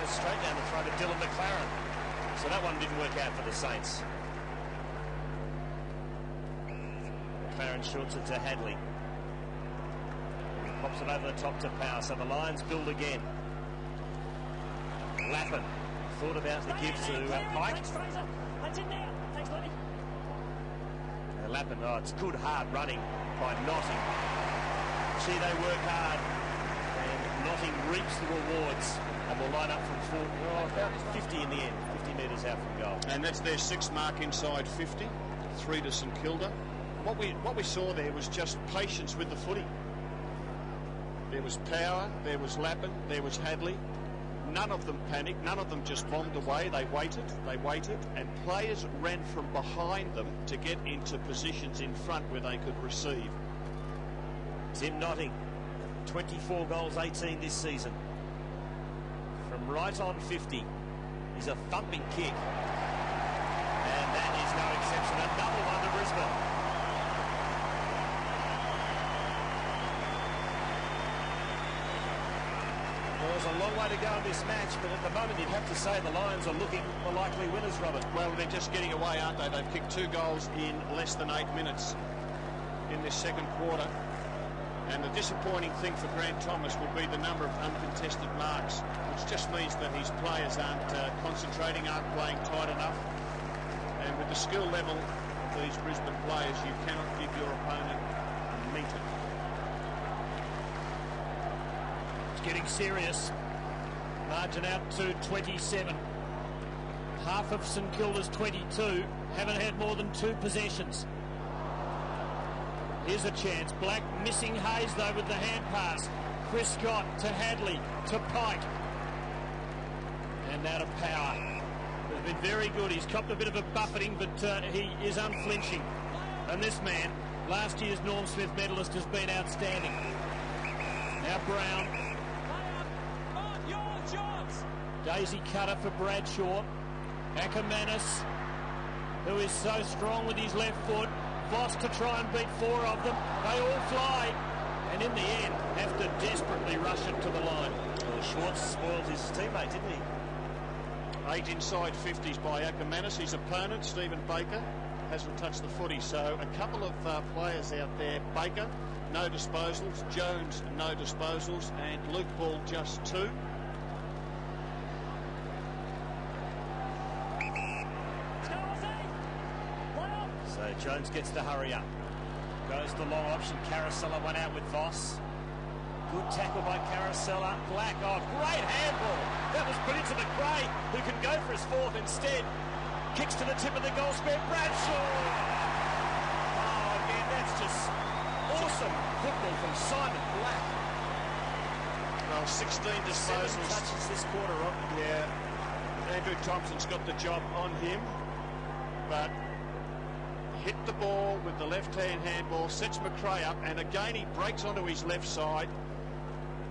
straight down the throat of Dylan McLaren. So that one didn't work out for the Saints. McLaren shorts it to Hadley. He pops it over the top to Power. So the Lions build again. Lappin thought about the give to Pike. That's in there. Thanks, Lenny. Lappin, oh, it's good hard running by Notting. Gee, they work hard. And Notting reaps the rewards and will line up from about 50 in the end, 50 metres out from goal. And that's their 6th mark inside 50, 3 to St Kilda. What we saw there was just patience with the footy. There was Power, there was Lappin, there was Hadley. None of them panicked, none of them just bombed away. They waited, and players ran from behind them to get into positions in front where they could receive. Tim Notting, 24 goals, 18 this season. From right on 50, is a thumping kick. And that is no exception. Another one to Brisbane. Well, there's a long way to go in this match, but at the moment you'd have to say the Lions are looking the likely winners, Robert. Well, they're just getting away, aren't they? They've kicked 2 goals in less than 8 minutes in this second quarter. And the disappointing thing for Grant Thomas will be the number of uncontested marks, which just means that his players aren't concentrating, aren't playing tight enough. And with the skill level of these Brisbane players, you cannot give your opponent a metre. It's getting serious. Margin out to 27. Half of St Kilda's 22 haven't had more than 2 possessions. Here's a chance. Black missing Hayes, though, with the hand pass. Chris Scott to Hadley, to Pike. And now to Power. Has been very good. He's copped a bit of a buffeting, but he is unflinching. And this man, last year's Norm Smith medalist, has been outstanding. Now Brown. On your jobs. Daisy cutter for Bradshaw. Ackermanis, who is so strong with his left foot. Voss to try and beat 4 of them. They all fly. And in the end, have to desperately rush it to the line. Well, Schwartz spoiled his teammate, didn't he? 8 inside 50s by Ackermanis. His opponent, Stephen Baker, hasn't touched the footy. So a couple of players out there. Baker, no disposals. Jones, no disposals. And Luke Ball, just 2. So Jones gets to hurry up. Goes the long option. Carousella went out with Voss. Good tackle by Carousella. Black, oh, great handball. That was put into McRae, who can go for his 4th instead. Kicks to the tip of the goal square. Bradshaw! Oh, again, that's just awesome football from Simon Black. Well, 16 disposals. 7 touches this quarter, Rob. Yeah, Andrew Thompson's got the job on him, but hit the ball with the left-hand handball, sets McRae up, and again he breaks onto his left side.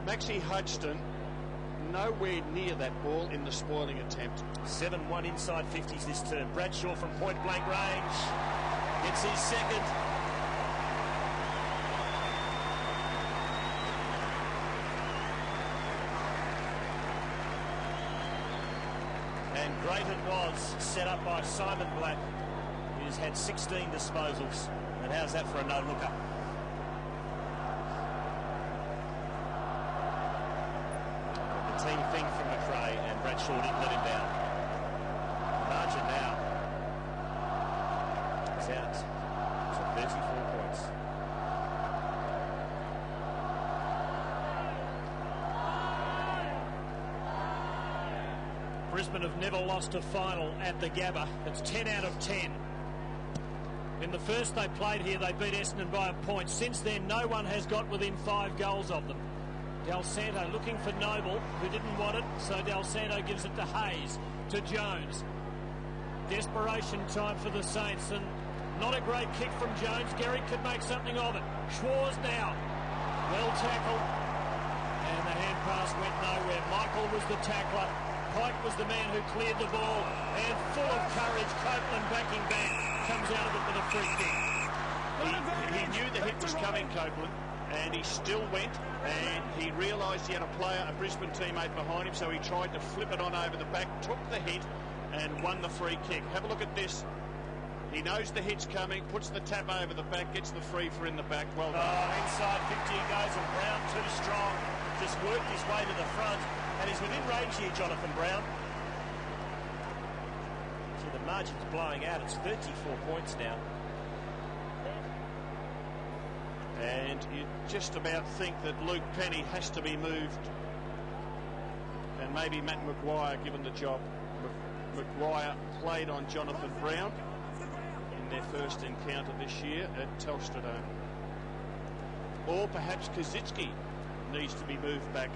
Maxie Hodgson nowhere near that ball in the spoiling attempt. 7-1 inside 50s this term. Bradshaw from point-blank range gets his second. And great it was, set up by Simon Black, who's had 16 disposals. And how's that for a no-looker? The team thing from McRae, and Bradshaw didn't let him down. Margin now is out to 34 points. Brisbane have never lost a final at the Gabba. It's 10 out of 10. In the first they played here, they beat Essendon by a point. Since then, no one has got within 5 goals of them. Del Santo looking for Noble, who didn't want it, so Del Santo gives it to Hayes, to Jones. Desperation time for the Saints, and not a great kick from Jones. Garrick could make something of it. Schwarz now. Well tackled. And the hand pass went nowhere. Michael was the tackler. Pike was the man who cleared the ball. And full of courage, Copeland backing back. Comes out of it with a free kick. He knew the hit was coming, Copeland, and he still went, and he realised he had a Brisbane teammate behind him, so he tried to flip it on over the back, took the hit, and won the free kick. Have a look at this. He knows the hit's coming, puts the tap over the back, gets the free for in the back. Well done. Oh, inside 50 he goes, and Brown too strong. Just worked his way to the front, and he's within range here, Jonathan Brown. So the margin's blowing out. It's 34 points now. And you just about think that Luke Penny has to be moved, and maybe Matt Maguire given the job. Maguire played on Jonathan Brown in their first encounter this year at Telstra Dome. Or perhaps Kaczynski needs to be moved back.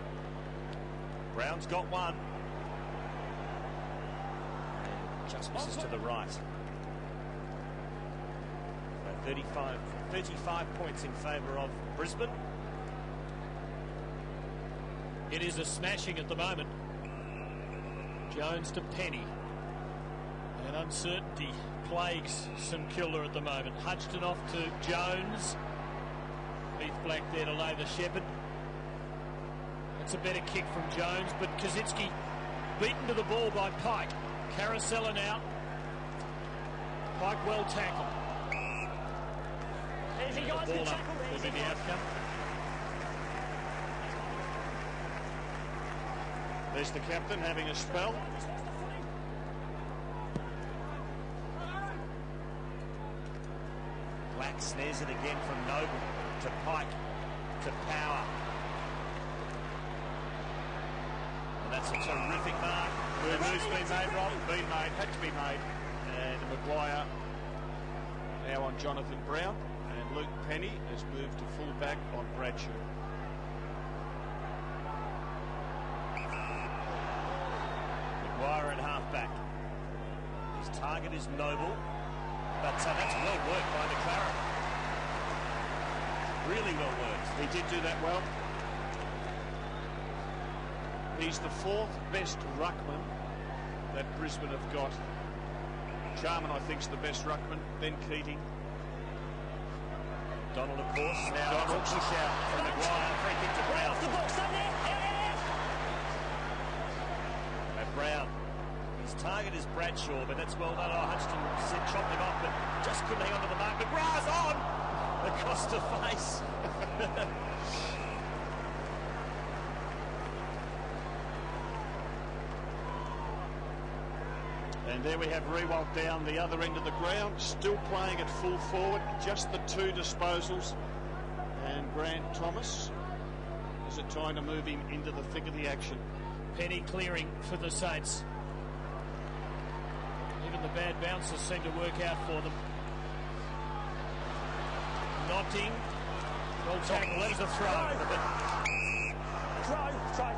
Brown's got one. Just misses to the right. So 35 points in favour of Brisbane. It is a smashing at the moment. Jones to Penny. And uncertainty plagues St Kilda at the moment. Hudson off to Jones. Heath Black there to lay the shepherd. It's a better kick from Jones, but Kosicki beaten to the ball by Pike. Carousel out. Pike well tackled. Easy, guys, good tackle. Will be the outcome. There's the captain having a spell. Black snares it again from Noble to Pike to Power. And that's a terrific mark. The move's been made, Rob. Been made, had to be made. And Maguire now on Jonathan Brown. And Luke Penny has moved to full back on Bradshaw. Maguire at half-back. His target is Noble. But that's well worked by McLaren. Really well worked. He did do that well. He's the fourth best ruckman that Brisbane have got. Charman, I think, is the best ruckman. Then Keating. Donald, of course. Now Donald. it's a push out from Maguire. Free kick to Brown. Off the box, stay there. Brown. His target is Bradshaw, but that's well done. Oh, Hutchinson said chopped him off, but just couldn't hang on to the mark. McGrath's on! Across the face. And there we have Rewalt down the other end of the ground, still playing at full forward, just the two disposals. And Grant Thomas, is it time to move him into the thick of the action? Penny clearing for the Saints. Even the bad bouncers seem to work out for them. Notting. Well tackled. That is a throw. Throw.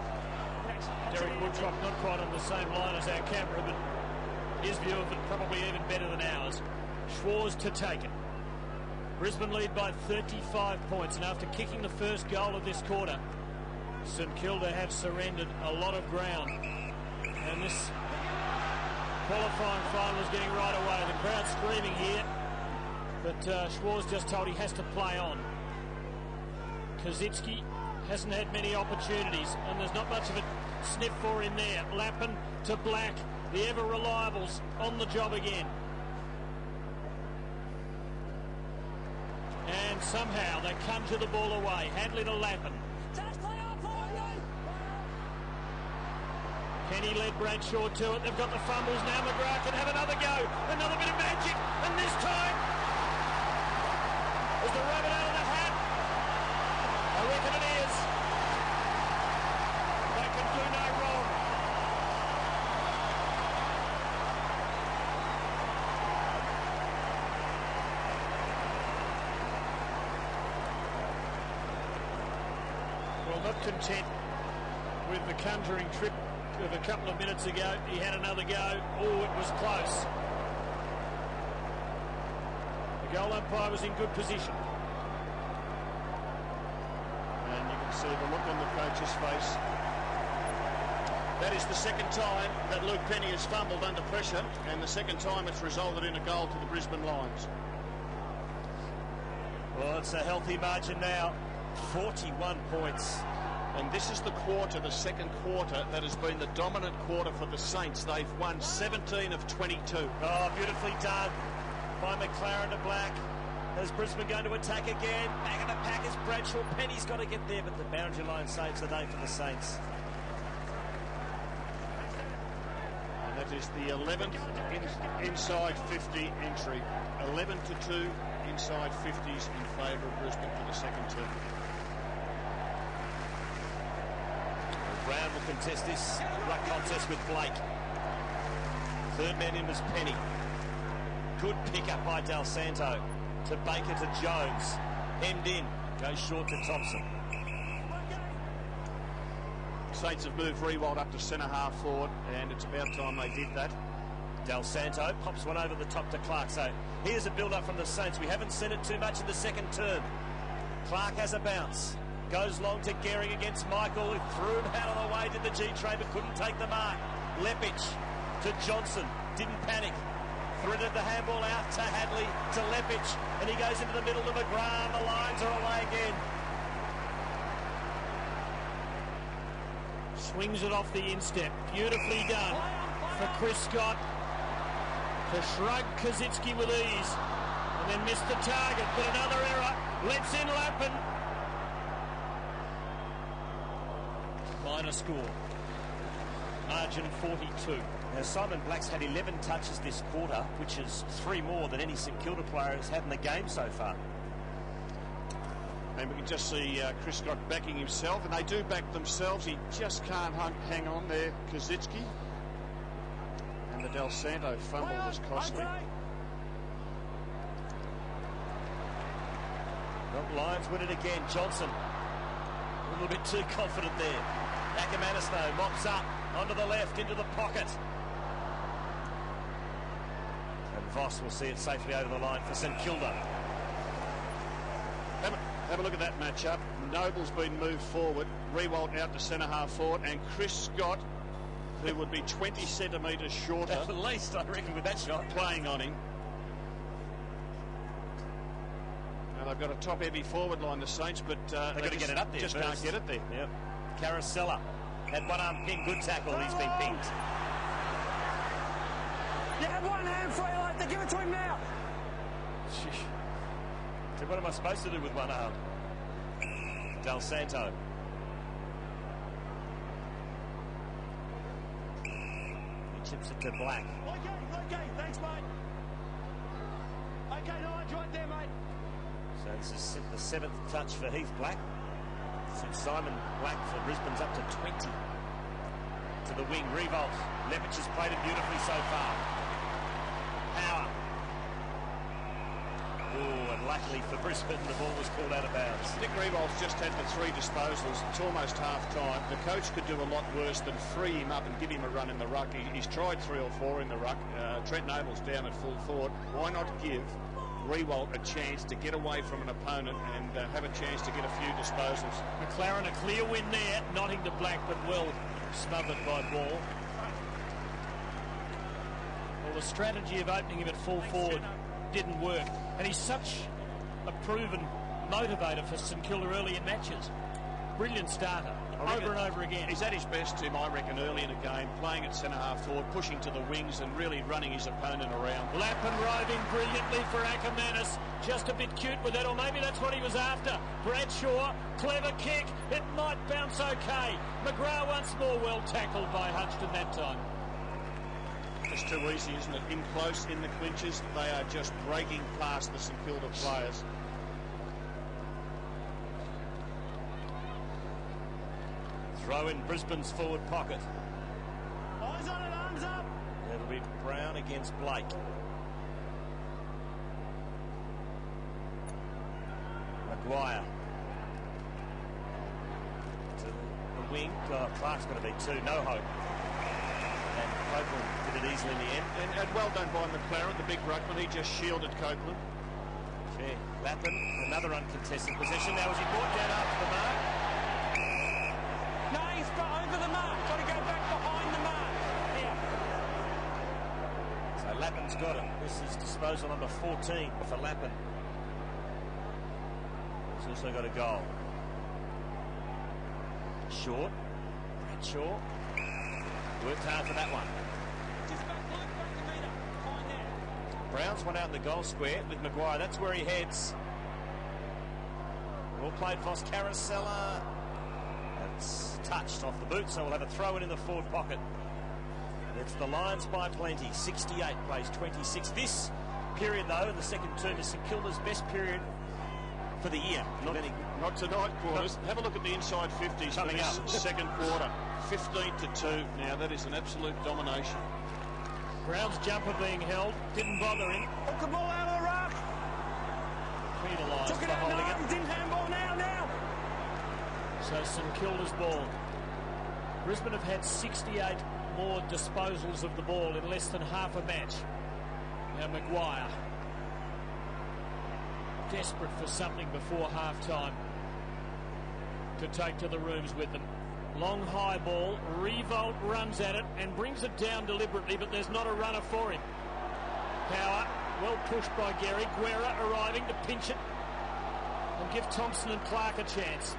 Next. Derek Woodcock not quite on the same line as our camera, but his view of it probably even better than ours. Schwarz to take it. Brisbane lead by 35 points, and after kicking the first goal of this quarter, St Kilda have surrendered a lot of ground. And this qualifying final is getting right away. The crowd screaming here, but Schwarz just told he has to play on. Kosicki hasn't had many opportunities, and there's not much of a sniff for him there. Lappin to Black, the ever-reliables on the job again. And somehow they conjure the ball away. Hadley to Lappin. Penny led Bradshaw to it. They've got the fumbles now. McGrath can have another go. Another bit of magic. And this time, is the rabbit out of the hat? I reckon it is. They can do no wrong. Well, not content with the conjuring trip of a couple of minutes ago, he had another go. Oh, it was close. The goal umpire was in good position. And you can see the look on the coach's face. That is the second time that Luke Penny has fumbled under pressure, and the second time it's resulted in a goal to the Brisbane Lions. Well, it's a healthy margin now. 41 points. And this is the quarter, the second quarter, that has been the dominant quarter for the Saints. They've won 17 of 22. Oh, beautifully done by McLaren to Black. As Brisbane going to attack again. Back of the pack is Bradshaw. Penny's got to get there, but the boundary line saves the day for the Saints. And that is the 11th inside 50 entry. 11-2 inside 50s in favour of Brisbane for the second term. Brown will contest this ruck contest with Blake. Third man in was Penny. Good pick up by Del Santo. To Baker to Jones. Hemmed in. Goes short to Thompson. Saints have moved Rewalt up to centre half forward, and it's about time they did that. Del Santo pops one over the top to Clark. So here's a build-up from the Saints. We haven't seen it too much in the second term. Clark has a bounce. Goes long to Gehring against Michael, who threw him out of the way, did the G-train, but couldn't take the mark. Lepic to Johnson, didn't panic. Threaded the handball out to Hadley, to Lepic, and he goes into the middle to McGrath, and the Lions are away again. Swings it off the instep. Beautifully done for Chris Scott to shrug Kosicki with ease and then missed the target, but another error. Lets in Lappin. Minor score. Margin 42. Now, Simon Black's had 11 touches this quarter, which is 3 more than any St Kilda player has had in the game so far. And we can just see Chris Scott backing himself, and they do back themselves. He just can't hang on there, Kosicki. And the Del Santo fumble was costly. The Lions win it again. Johnson, a little bit too confident there. Ackermanis, though, mops up onto the left, into the pocket. And Voss will see it safely over the line for St Kilda. Have a look at that matchup. Noble's been moved forward. Rewalt out to centre half forward, and Chris Scott, who would be 20 centimetres shorter, at least, I reckon, with that shot, playing on him. Now they've got a top-heavy forward line, the Saints, but they've got to get it up there. Just can't get it there. Yep. Carosella had one arm ping, good tackle. He's been pinged. You have one hand free, like to give it to him now. So what am I supposed to do with one arm? Del Santo. He chips it to Black. Okay, thanks, mate. Okay, no, it's right there, mate. So this is the 7th touch for Heath Black. Since Simon Black for Brisbane's up to 20. To the wing, Revolt. Lepic has played it beautifully so far. Power. Oh, and luckily for Brisbane, the ball was called out of bounds. Nick Revolt's just had the 3 disposals. It's almost half-time. The coach could do a lot worse than free him up and give him a run in the ruck. He's tried 3 or 4 in the ruck. Trent Noble's down at full forward. Why not give Revolt a chance to get away from an opponent and have a chance to get a few disposals? McLaren a clear win there, nodding to Black, but well smothered by ball. Well, the strategy of opening him at full forward didn't work, and he's such a proven motivator for St Kilda early in matches. Brilliant starter, over and over again. He's at his best, Tim, I reckon, early in a game, playing at centre half forward, pushing to the wings and really running his opponent around. Lappin roving brilliantly for Ackermanis, just a bit cute with it, or maybe that's what he was after. Bradshaw, clever kick, it might bounce okay. McGrath once more well tackled by Hudson that time. It's too easy, isn't it? In close, in the clinches, they are just breaking past the St Kilda players. Throw in Brisbane's forward pocket. Eyes on it, arms up. It'll be Brown against Blake. Maguire. To the wing. Oh, Clark's going to be 2. No hope. And Copeland did it easily in the end. And well done by McLaren, the big ruckman. He just shielded Copeland. Fair. Lappin, another uncontested possession. Now, was he brought down after the mark? No, he's got over the mark. Got to go back behind the mark. Here. So Lappin's got it. This is disposal number 14 for Lappin. He's also got a goal. Short. Bradshaw. Worked hard for that one. Just back the meter. Behind there. Brown's one out in the goal square with Maguire. That's where he heads. Well played, Voss. Carosella. It's touched off the boot, so we'll have a throw in the forward pocket. It's the Lions by plenty. 68 plays 26. This period, though, in the second term is St Kilda's best period for the year. Not tonight, quarters. Have a look at the inside 50s for this second quarter. 15-2. Now, that is an absolute domination. Brown's jumper being held, didn't bother him. Took the ball out of the ruck. Penalised Took it for out, holding no, it. he didn't handball now. So St Kilda's ball. Brisbane have had 68 more disposals of the ball in less than half a match. Now Maguire, desperate for something before half-time to take to the rooms with them. Long high ball, Revolt runs at it and brings it down deliberately, but there's not a runner for him. Power, well pushed by Gary. Guerra arriving to pinch it and give Thompson and Clark a chance.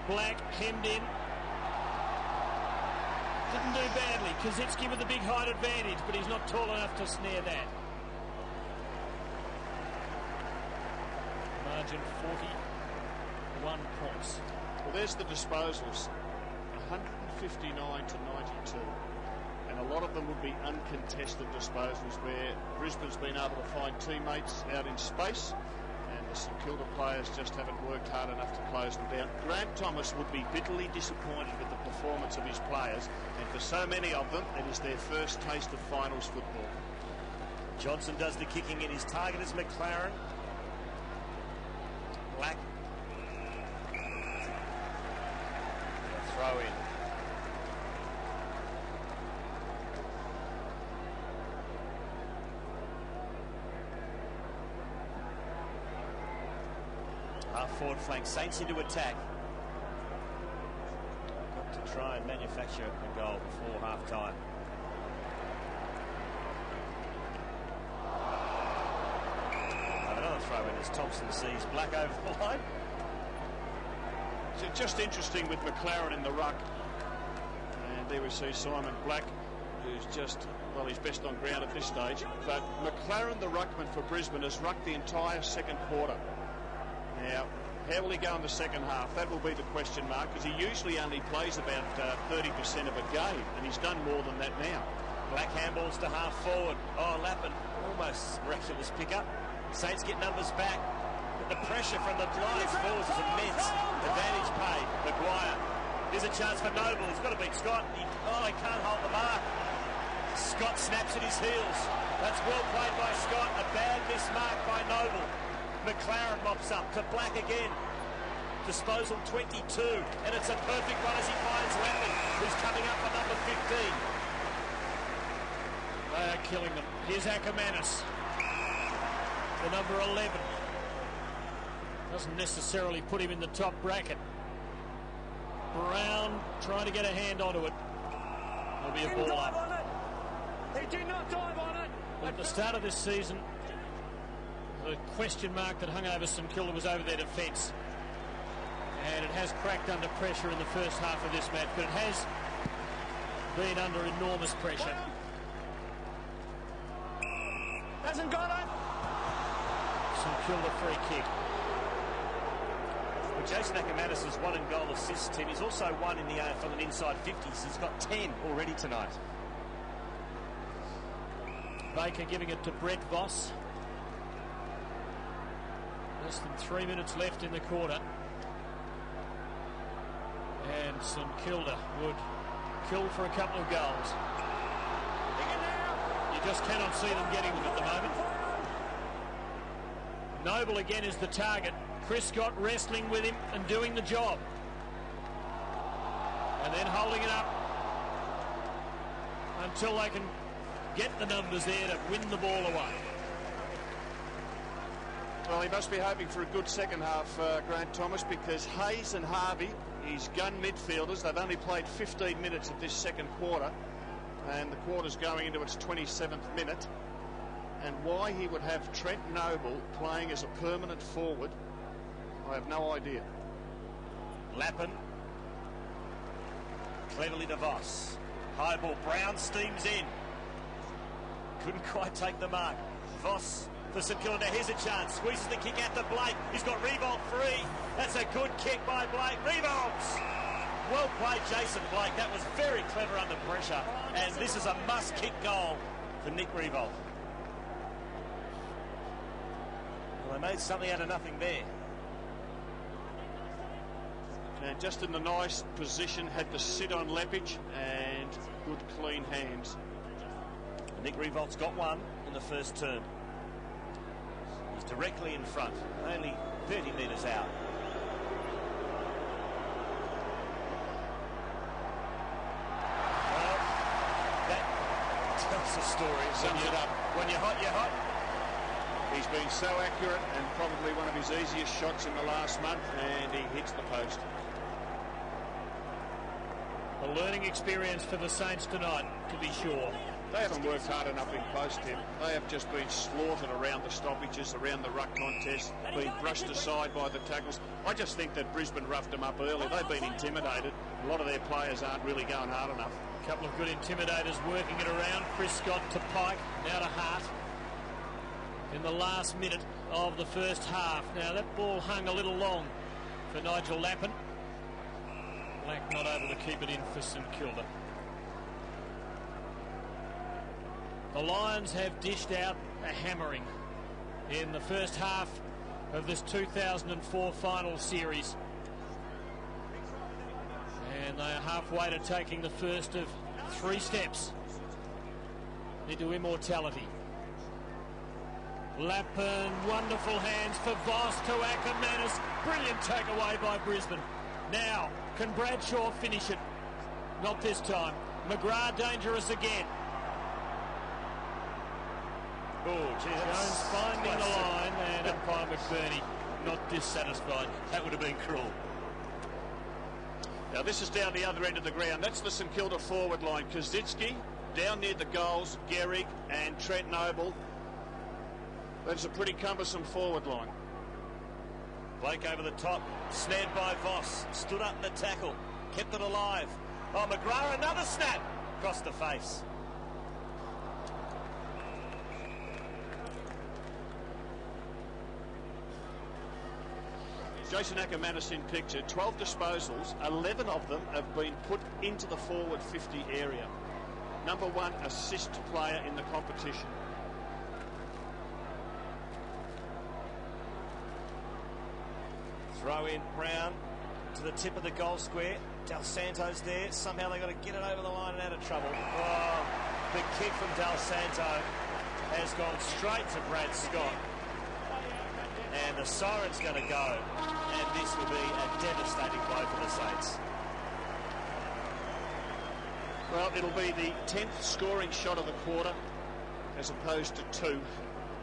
Black hemmed in. Didn't do badly. Kaczynski with a big height advantage, but he's not tall enough to snare that. Margin 41 points. Well, there's the disposals. 159 to 92. And a lot of them would be uncontested disposals where Brisbane's been able to find teammates out in space and the St Kilda players just haven't worked hard enough to close them down. Grant Thomas would be bitterly disappointed with the performance of his players, and for so many of them it is their first taste of finals football. Johnson does the kicking in. His target is McLaren. Black. Throw in. Half forward flank, Saints into attack. Got to try and manufacture a goal before half time. Another throw in as Thompson sees Black over the line. So just interesting with McLaren in the ruck. And there we see Simon Black, who's just, well, he's best on ground at this stage. But McLaren, the ruckman for Brisbane, has rucked the entire second quarter. Now, how will he go in the second half? That will be the question mark, because he usually only plays about 30% of a game, and he's done more than that now. Black handballs to half forward. Oh, Lappin almost miraculous pickup. Saints get numbers back. But the pressure from the Lions forwards is immense. Advantage paid. Maguire. Here's a chance for Noble. He's got to beat Scott. He can't hold the mark. Scott snaps at his heels. That's well played by Scott. A bad miss mark by Noble. McLaren mops up to Black again. Disposal 22. And it's a perfect one as he finds Lappin, who's coming up for number 15. They are killing them. Here's Ackermanis, the number 11. Doesn't necessarily put him in the top bracket. Brown trying to get a hand onto it. There'll be a ball up. He did not dive on it. At the start of this season, the question mark that hung over St Kilda was over their defence. And it has cracked under pressure in the first half of this match, but it has been under enormous pressure. Hasn't got it. St Kilda free kick. Well, Jason Ackermanis has 1 in goal assists, Tim. He's also 1 in the AFL and inside 50s. He's got 10 already tonight. Baker giving it to Brett Voss. Less than 3 minutes left in the quarter. And St Kilda would kill for a couple of goals. You just cannot see them getting them at the moment. Noble again is the target. Chris Scott wrestling with him and doing the job. And then holding it up until they can get the numbers there to win the ball away. Well, he must be hoping for a good second half, Grant Thomas, because Hayes and Harvey, his gun midfielders, they've only played 15 minutes of this second quarter, and the quarter's going into its 27th minute. And why he would have Trent Noble playing as a permanent forward, I have no idea. Lappin. Cleverly to Voss. High ball. Brown steams in. Couldn't quite take the mark. Voss for St Kilda. Now here's a chance. Squeezes the kick out to Blake. He's got Revolt free. That's a good kick by Blake. Revolts. Well played, Jason Blake. That was very clever under pressure. And this is a must-kick goal for Nick Revolt. Well, they made something out of nothing there. And just in the nice position, had to sit on Lepage, and good clean hands. Nick Revolt's got one in the first term. He's directly in front, only 30 metres out. Well, That's the story. Sums it up. When you're hot, you're hot. He's been so accurate and probably one of his easiest shots in the last month, and he hits the post. A learning experience for the Saints tonight, to be sure. They haven't worked hard enough in post, Tim. They have just been slaughtered around the stoppages, around the ruck contest, been brushed aside by the tackles. I just think that Brisbane roughed them up early. They've been intimidated. A lot of their players aren't really going hard enough. A couple of good intimidators working it around. Chris Scott to Pike, now to Hart. In the last minute of the first half. Now that ball hung a little long for Nigel Lappin. Black not able to keep it in for St Kilda. The Lions have dished out a hammering in the first half of this 2004 final series. And they are halfway to taking the first of 3 steps into immortality. Lappin, wonderful hands for Voss to Ackermanis. Brilliant takeaway by Brisbane. Now, can Bradshaw finish it? Not this time. McGrath dangerous again. Oh, gee, Jones finding the line, and umpire McBurney not dissatisfied. That would have been cruel. Now this is down the other end of the ground. That's the St Kilda forward line. Kazitsky down near the goals, Gehrig and Trent Noble. That's a pretty cumbersome forward line. Blake over the top, snared by Voss, stood up in the tackle, kept it alive. Oh, McGrath, another snap across the face. Jason Ackermanis in picture. 12 disposals, 11 of them have been put into the forward 50 area. Number 1 assist player in the competition. Throw in Brown to the tip of the goal square. Del Santo's there. Somehow they've got to get it over the line and out of trouble. Oh, the kick from Del Santo has gone straight to Brad Scott. And the siren's going to go. And this will be a devastating blow for the Saints. Well, it'll be the 10th scoring shot of the quarter as opposed to 2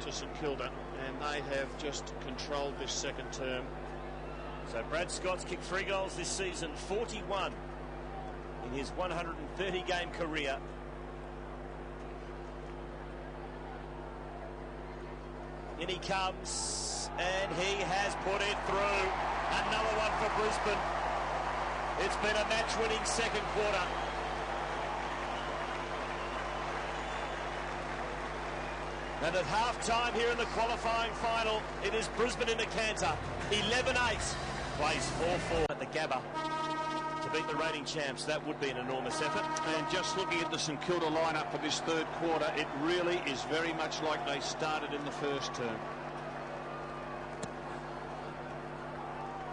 to St Kilda. And they have just controlled this second term. So Brad Scott's kicked 3 goals this season, 41 in his 130-game career. In he comes, and he has put it through. Another one for Brisbane. It's been a match-winning second quarter. And at half-time here in the qualifying final, it is Brisbane in the canter. 11-8. Plays 4-4 at the Gabba to beat the reigning champs. That would be an enormous effort. And just looking at the St Kilda lineup for this third quarter, it really is very much like they started in the first term.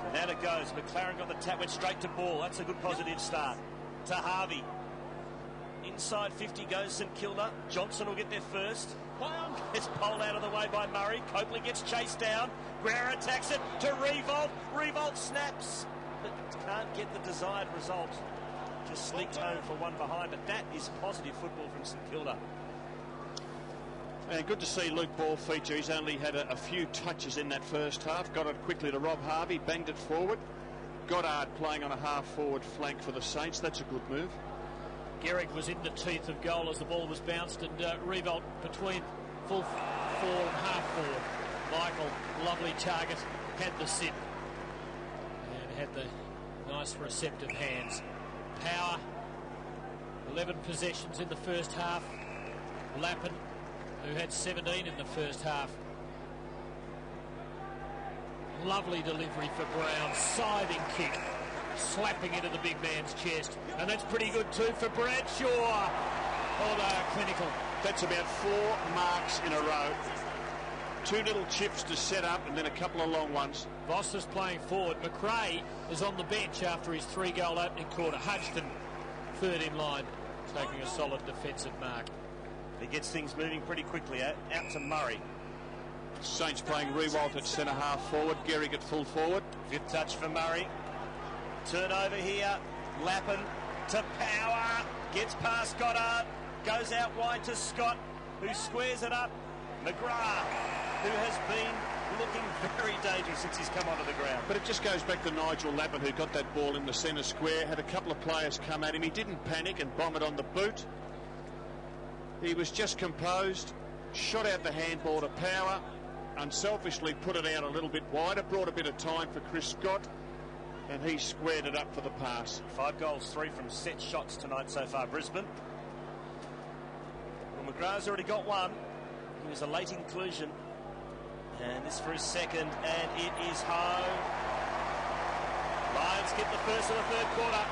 So down it goes. McLaren got the tap, went straight to ball. That's a good positive start. To Harvey. Inside 50 goes St Kilda. Johnson will get there first. It's pulled out of the way by Murray. Copley gets chased down. Guerra attacks it to Revolt. Revolt snaps, but can't get the desired result. Just sneaked home for one behind, but that is positive football from St Kilda. And good to see Luke Ball feature. He's only had a few touches in that first half. Got it quickly to Rob Harvey, banged it forward. Goddard playing on a half-forward flank for the Saints. That's a good move. Gehrig was in the teeth of goal as the ball was bounced, and Revolt between full forward and half forward. Michael, lovely target, had the sit and had the nice receptive hands. Power, 11 possessions in the first half. Lappin, who had 17 in the first half. Lovely delivery for Brown, scything kick, slapping into the big man's chest, and that's pretty good too for Bradshaw. Oh, they are clinical. That's about 4 marks in a row. 2 little chips to set up and then a couple of long ones. Voss is playing forward. McRae is on the bench after his 3-goal opening quarter. Hudson, third in line, taking a solid defensive mark. He gets things moving pretty quickly. Out to Murray. Saints playing Rewalt at centre half forward. Gehrig at full forward. Fifth touch for Murray. Turnover here. Lappin to Power. Gets past Goddard. Goes out wide to Scott, who squares it up. McGrath, who has been looking very dangerous since he's come onto the ground. But it just goes back to Nigel Lappin, who got that ball in the centre square, had a couple of players come at him. He didn't panic and bomb it on the boot. He was just composed, shot out the handball to Power, unselfishly put it out a little bit wider, brought a bit of time for Chris Scott, and he squared it up for the pass. 5 goals, 3 from set shots tonight so far, Brisbane. Well, McGrath's already got one. He was a late inclusion. And this for his second, and it is home. Lions get the first of the third quarter.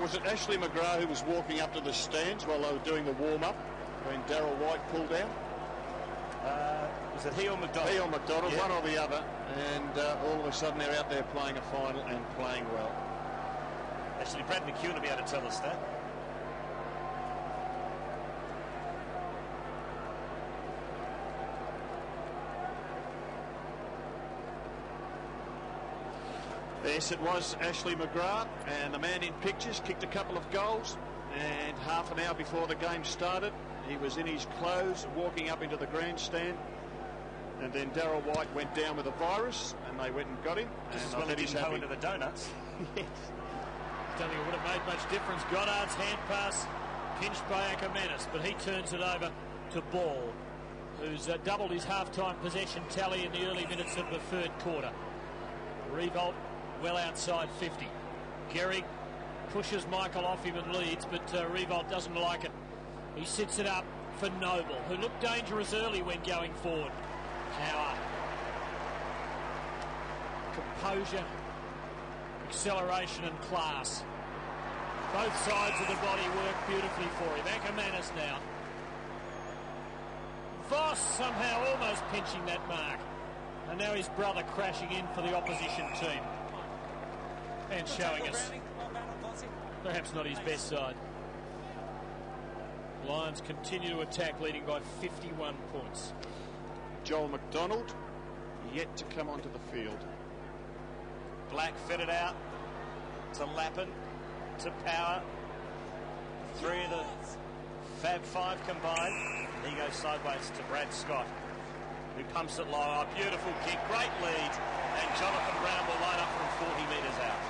Was it Ashley McGrath who was walking up to the stands while they were doing the warm-up when Darryl White pulled out? Was it he or McDonald? He or McDonald, yeah. One or the other. And all of a sudden they're out there playing a final and playing well. Actually, Brad McEwen will be able to tell us that. Yes, it was Ashley McGrath, and the man in pictures kicked a couple of goals, and half an hour before the game started he was in his clothes walking up into the grandstand, and then Darryl White went down with a virus and they went and got him. Just as well he didn't go into the donuts. Yes. Don't think it would have made much difference. Goddard's hand pass pinched by Ackermanis, but he turns it over to Ball, who's doubled his half-time possession tally in the early minutes of the third quarter. Revolt well outside 50. Gehrig pushes Michael off him and leads, but Revolt doesn't like it. He sits it up for Noble, who looked dangerous early when going forward. Power. Composure, acceleration and class. Both sides of the body work beautifully for him. Ackermanis now. Voss somehow almost pinching that mark. And now his brother crashing in for the opposition team. And showing us perhaps not his best side. Lions continue to attack, leading by 51 points. Joel McDonald yet to come onto the field. Black fed it out to Lappin, to Power. 3 of the Fab 5 combined. And he goes sideways to Brad Scott, who pumps it low. A beautiful kick, great lead, and Jonathan Brown will line up from 40 metres out.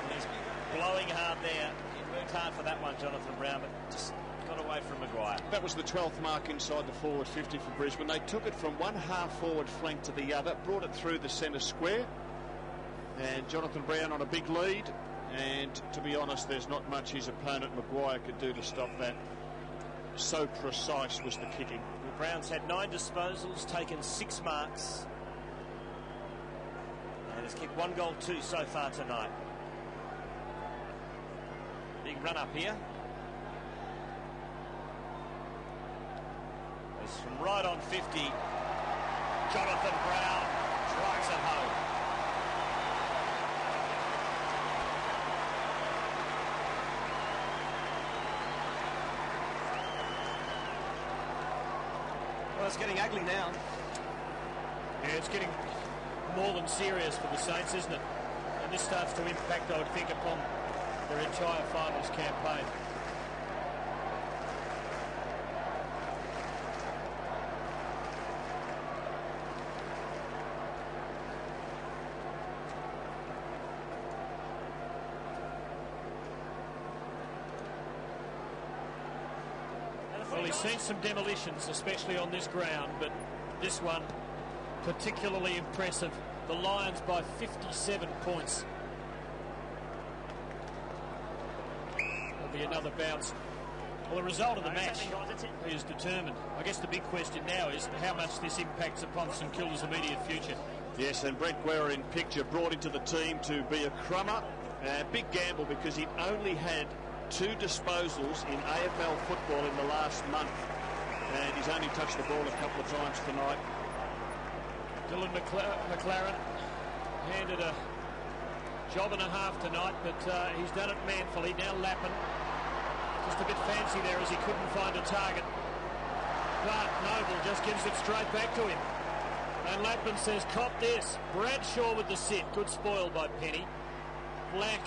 And he's blowing hard there. He worked hard for that one, Jonathan Brown, but just got away from Maguire. That was the 12th mark inside the forward 50 for Brisbane. They took it from one half forward flank to the other, brought it through the centre square, and Jonathan Brown on a big lead. And to be honest, there's not much his opponent Maguire could do to stop that. So precise was the kicking. The Browns had 9 disposals, taken 6 marks, and has kicked 1 goal, 2 so far tonight. Big run up here. It's from right on 50. Jonathan Brown drives it home. Well, it's getting ugly now. Yeah, it's getting more than serious for the Saints, isn't it? And this starts to impact, I would think, upon their entire finals campaign. Well, he's seen some demolitions, especially on this ground, but this one particularly impressive. The Lions by 57 points. There'll be another bounce. Well, the result of the match is determined. I guess the big question now is how much this impacts upon St Kilda's immediate future. Yes, and Brett Guerra in picture, brought into the team to be a crummer. Big gamble because he'd only had 2 disposals in AFL football in the last month, and he's only touched the ball a couple of times tonight. Dylan McLaren handed a job and a half tonight, but he's done it manfully. Now Lappin, just a bit fancy there as he couldn't find a target. But Noble just gives it straight back to him. And Lapin says, cop this. Bradshaw with the sit. Good spoil by Penny. Black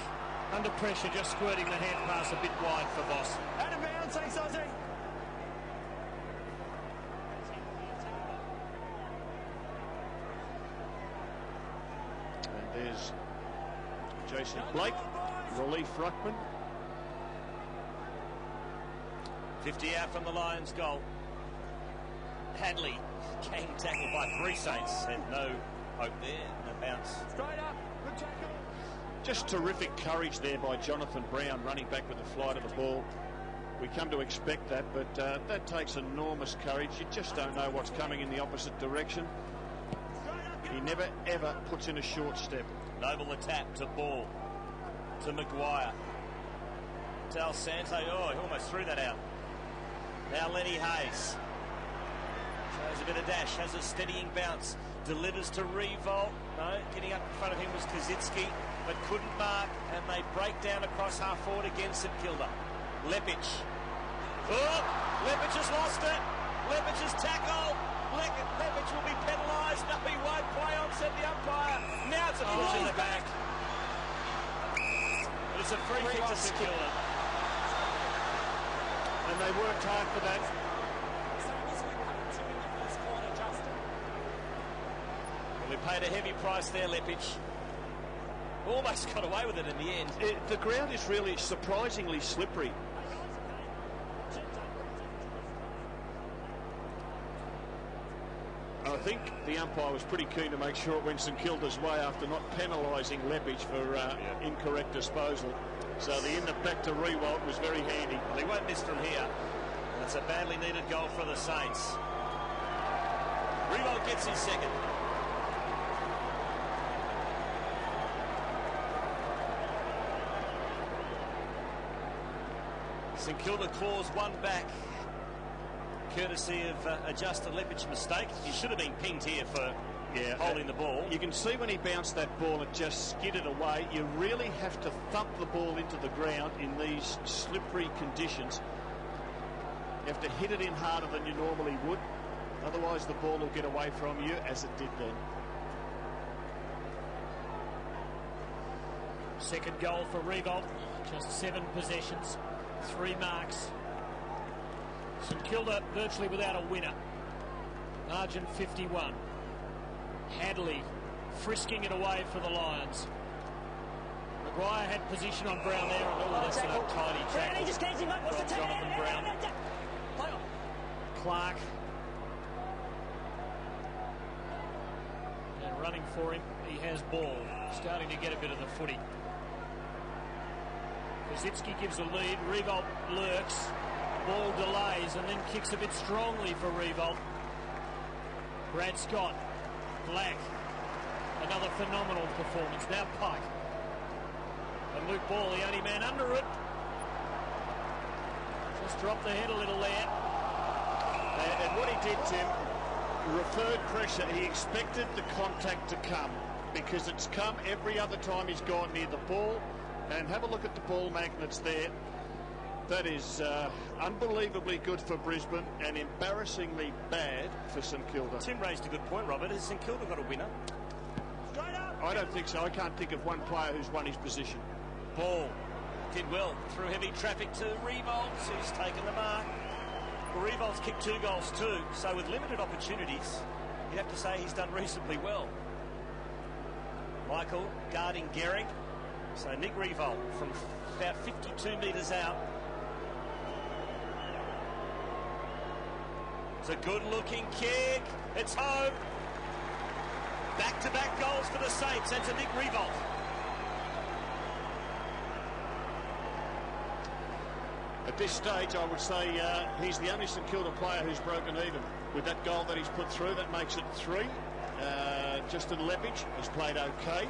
under pressure, just squirting the hand pass a bit wide for Voss. Out of bounds, say Sozzy. And there's Jason Blake, relief ruckman. 50 out from the Lions' goal. Hadley, gang tackled by three Saints, and no hope there, no bounce. Straight up, good tackle. Just terrific courage there by Jonathan Brown, running back with the flight of the ball. We come to expect that, but that takes enormous courage. You just don't know what's coming in the opposite direction. He never, ever puts in a short step. Noble the tap to Ball, to Maguire. Del Santo, oh, he almost threw that out. Now Lenny Hayes. Shows a bit of dash, has a steadying bounce. Delivers to Revolt. No, getting up in front of him was Kazitsky, but couldn't mark, and they break down across half forward again, St Kilda. Lepic. Oh, Lepic has lost it. Lepic's tackle. Lepic will be penalised. No, he won't play on, said the umpire. Now it's a push in the back. It's a free kick to St Kilda. And they worked hard for that. Well, we paid a heavy price there, Lepic. Almost got away with it in the end. The ground is really surprisingly slippery. I think the umpire was pretty keen to make sure it went St Kilda's way after not penalising Lepic for incorrect disposal. So the in the back to Rewalt was very handy. Well, he won't miss from here. That's a badly needed goal for the Saints. Rewalt gets his second. St Kilda claws one back, courtesy of a Justin Lepic's mistake. He should have been pinged here for holding the ball. You can see when he bounced that ball, it just skidded away. You really have to thump the ball into the ground in these slippery conditions. You have to hit it in harder than you normally would. Otherwise, the ball will get away from you, as it did then. Second goal for Revolt. Just 7 possessions, 3 marks. St Kilda virtually without a winner. Margin 51. Hadley frisking it away for the Lions. Maguire had position on Brown there, and that's an untidy tackle from Jonathan Brown. Clark. And running for him, he has ball. Starting to get a bit of the footy. Kazitsky gives a lead. Revolt lurks. Ball delays and then kicks a bit strongly for Revolt. Brad Scott. Black. Another phenomenal performance. Now Pike. And Luke Ball, the only man under it. Just dropped the head a little there. And what he did, Tim, referred pressure. He expected the contact to come because it's come every other time he's gone near the ball. And have a look at the ball magnets there. That is unbelievably good for Brisbane and embarrassingly bad for St Kilda. Tim raised a good point, Robert. Has St Kilda got a winner? I don't think so. I can't think of one player who's won his position. Ball did well through heavy traffic to Revolts, who's taken the mark. Well, Revolts kicked 2 goals too, so with limited opportunities, you'd have to say he's done reasonably well. Michael guarding Gehrig. So Nick Revolt from about 52 metres out. It's a good-looking kick. It's home. Back-to-back goals for the Saints, and to Nick Revolt. At this stage, I would say he's the only St Kilda player who's broken even. With that goal that he's put through, that makes it 3. Justin Lepic has played okay.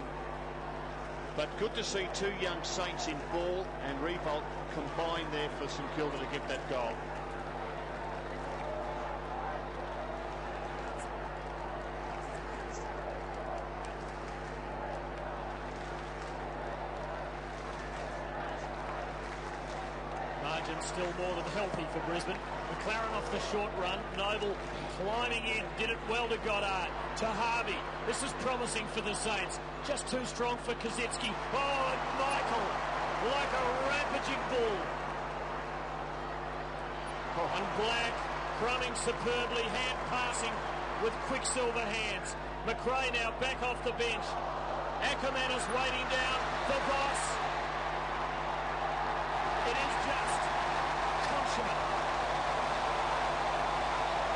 But good to see 2 young Saints in Ball and Revolt combine there for St Kilda to get that goal. margin still more than healthy for Brisbane. McLaren off the short run. Noble climbing in, did it well to Goddard. To Harvey. This is promising for the Saints. Just too strong for Kazitsky. Oh, and Michael, like a rampaging bull. And Black running superbly, hand passing with Quicksilver hands. McRae now back off the bench. Ackerman is waiting down for Voss. It is just consummate.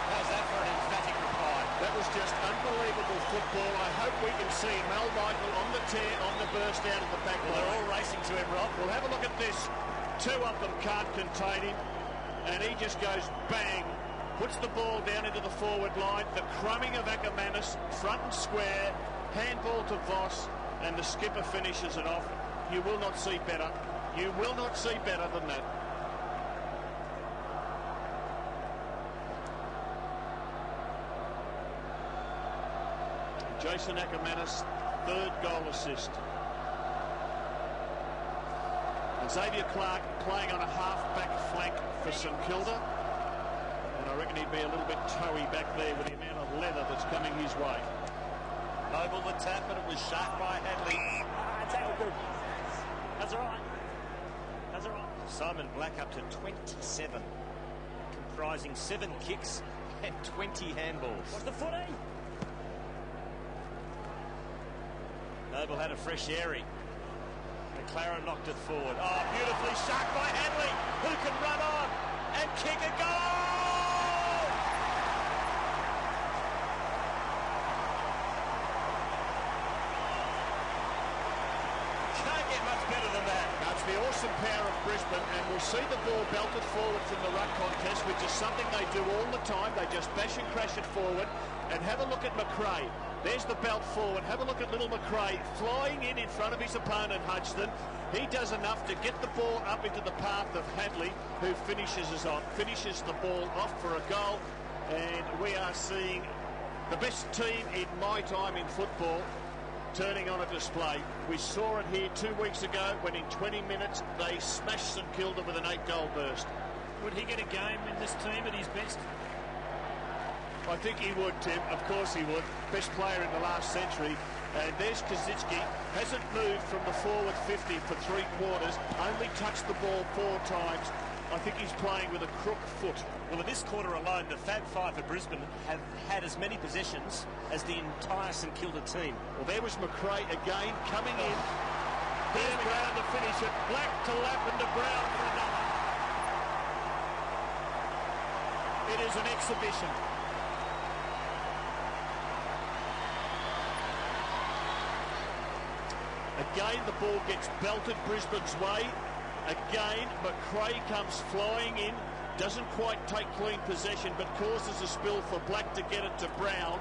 How's that for an emphatic reply? That was just unbelievable football. I hope we can see Mel Michael on the tear, on the burst out of the back line. They're all racing to him, Rob. Well, have a look at this. Two of them can't contain him, and he just goes bang, puts the ball down into the forward line. The crumbing of Ackermanis, front and square, handball to Voss, and the skipper finishes it off. You will not see better. You will not see better than that. Jason Ackermanis, third goal assist. And Xavier Clark playing on a half-back flank for St Kilda. And I reckon he'd be a little bit toey back there with the amount of leather that's coming his way. Noble the tap, but it was sharp by Hadley. Tackle good. That's all right. That's all right. Simon Black up to 27, comprising 7 kicks and 20 handballs. What's the footy? Noble had a fresh airy. McLaren knocked it forward. Oh, beautifully shark by Hadley, who can run on and kick a goal! Can't get much better than that. That's the awesome power of Brisbane, and we'll see the ball belted forward from the ruck contest, which is something they do all the time. They just bash and crash it forward. And have a look at McRae. There's the belt forward. Have a look at little McRae flying in front of his opponent, Hudson. He does enough to get the ball up into the path of Hadley, who finishes the ball off for a goal. And we are seeing the best team in my time in football turning on a display. We saw it here 2 weeks ago when in 20 minutes they smashed St Kilda with an 8-goal burst. Would he get a game in this team at his best? I think he would, Tim. Of course he would. Best player in the last century. And there's Kazitsky. Hasn't moved from the forward 50 for 3 quarters. Only touched the ball 4 times. I think he's playing with a crook foot. Well, in this quarter alone, the Fab Five for Brisbane have had as many possessions as the entire St Kilda team. Well, there was McRae again coming in. Here's Brown to finish it. Black to Lappin to Brown for another. It is an exhibition. Again, the ball gets belted Brisbane's way. Again, McRae comes flying in. Doesn't quite take clean possession, but causes a spill for Black to get it to Brown.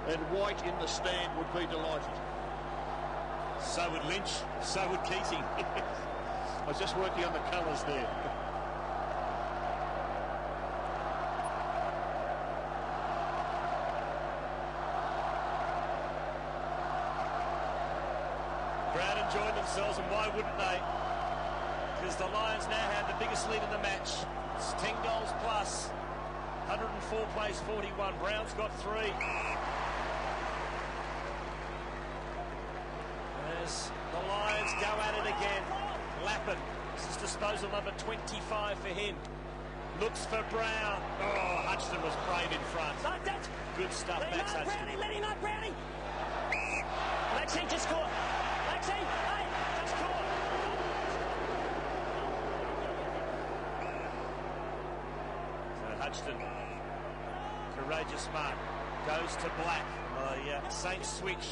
And White in the stand would be delighted. So would Lynch, so would Keating. I was just working on the colours there. Brown enjoyed themselves, and why wouldn't they? Because the Lions now have the biggest lead in the match. It's 10 goals plus. 104 plays 41. Brown's got 3. As the Lions go at it again. Lappin. This is disposal number 25 for him. Looks for Brown. Oh, Hutchison was brave in front. Good stuff, Max Hutchison. Let him up, Brownie. Lexi, just score. Lexi, hey, just score. So Hutchison, courageous mark, goes to Black. The Saints switch.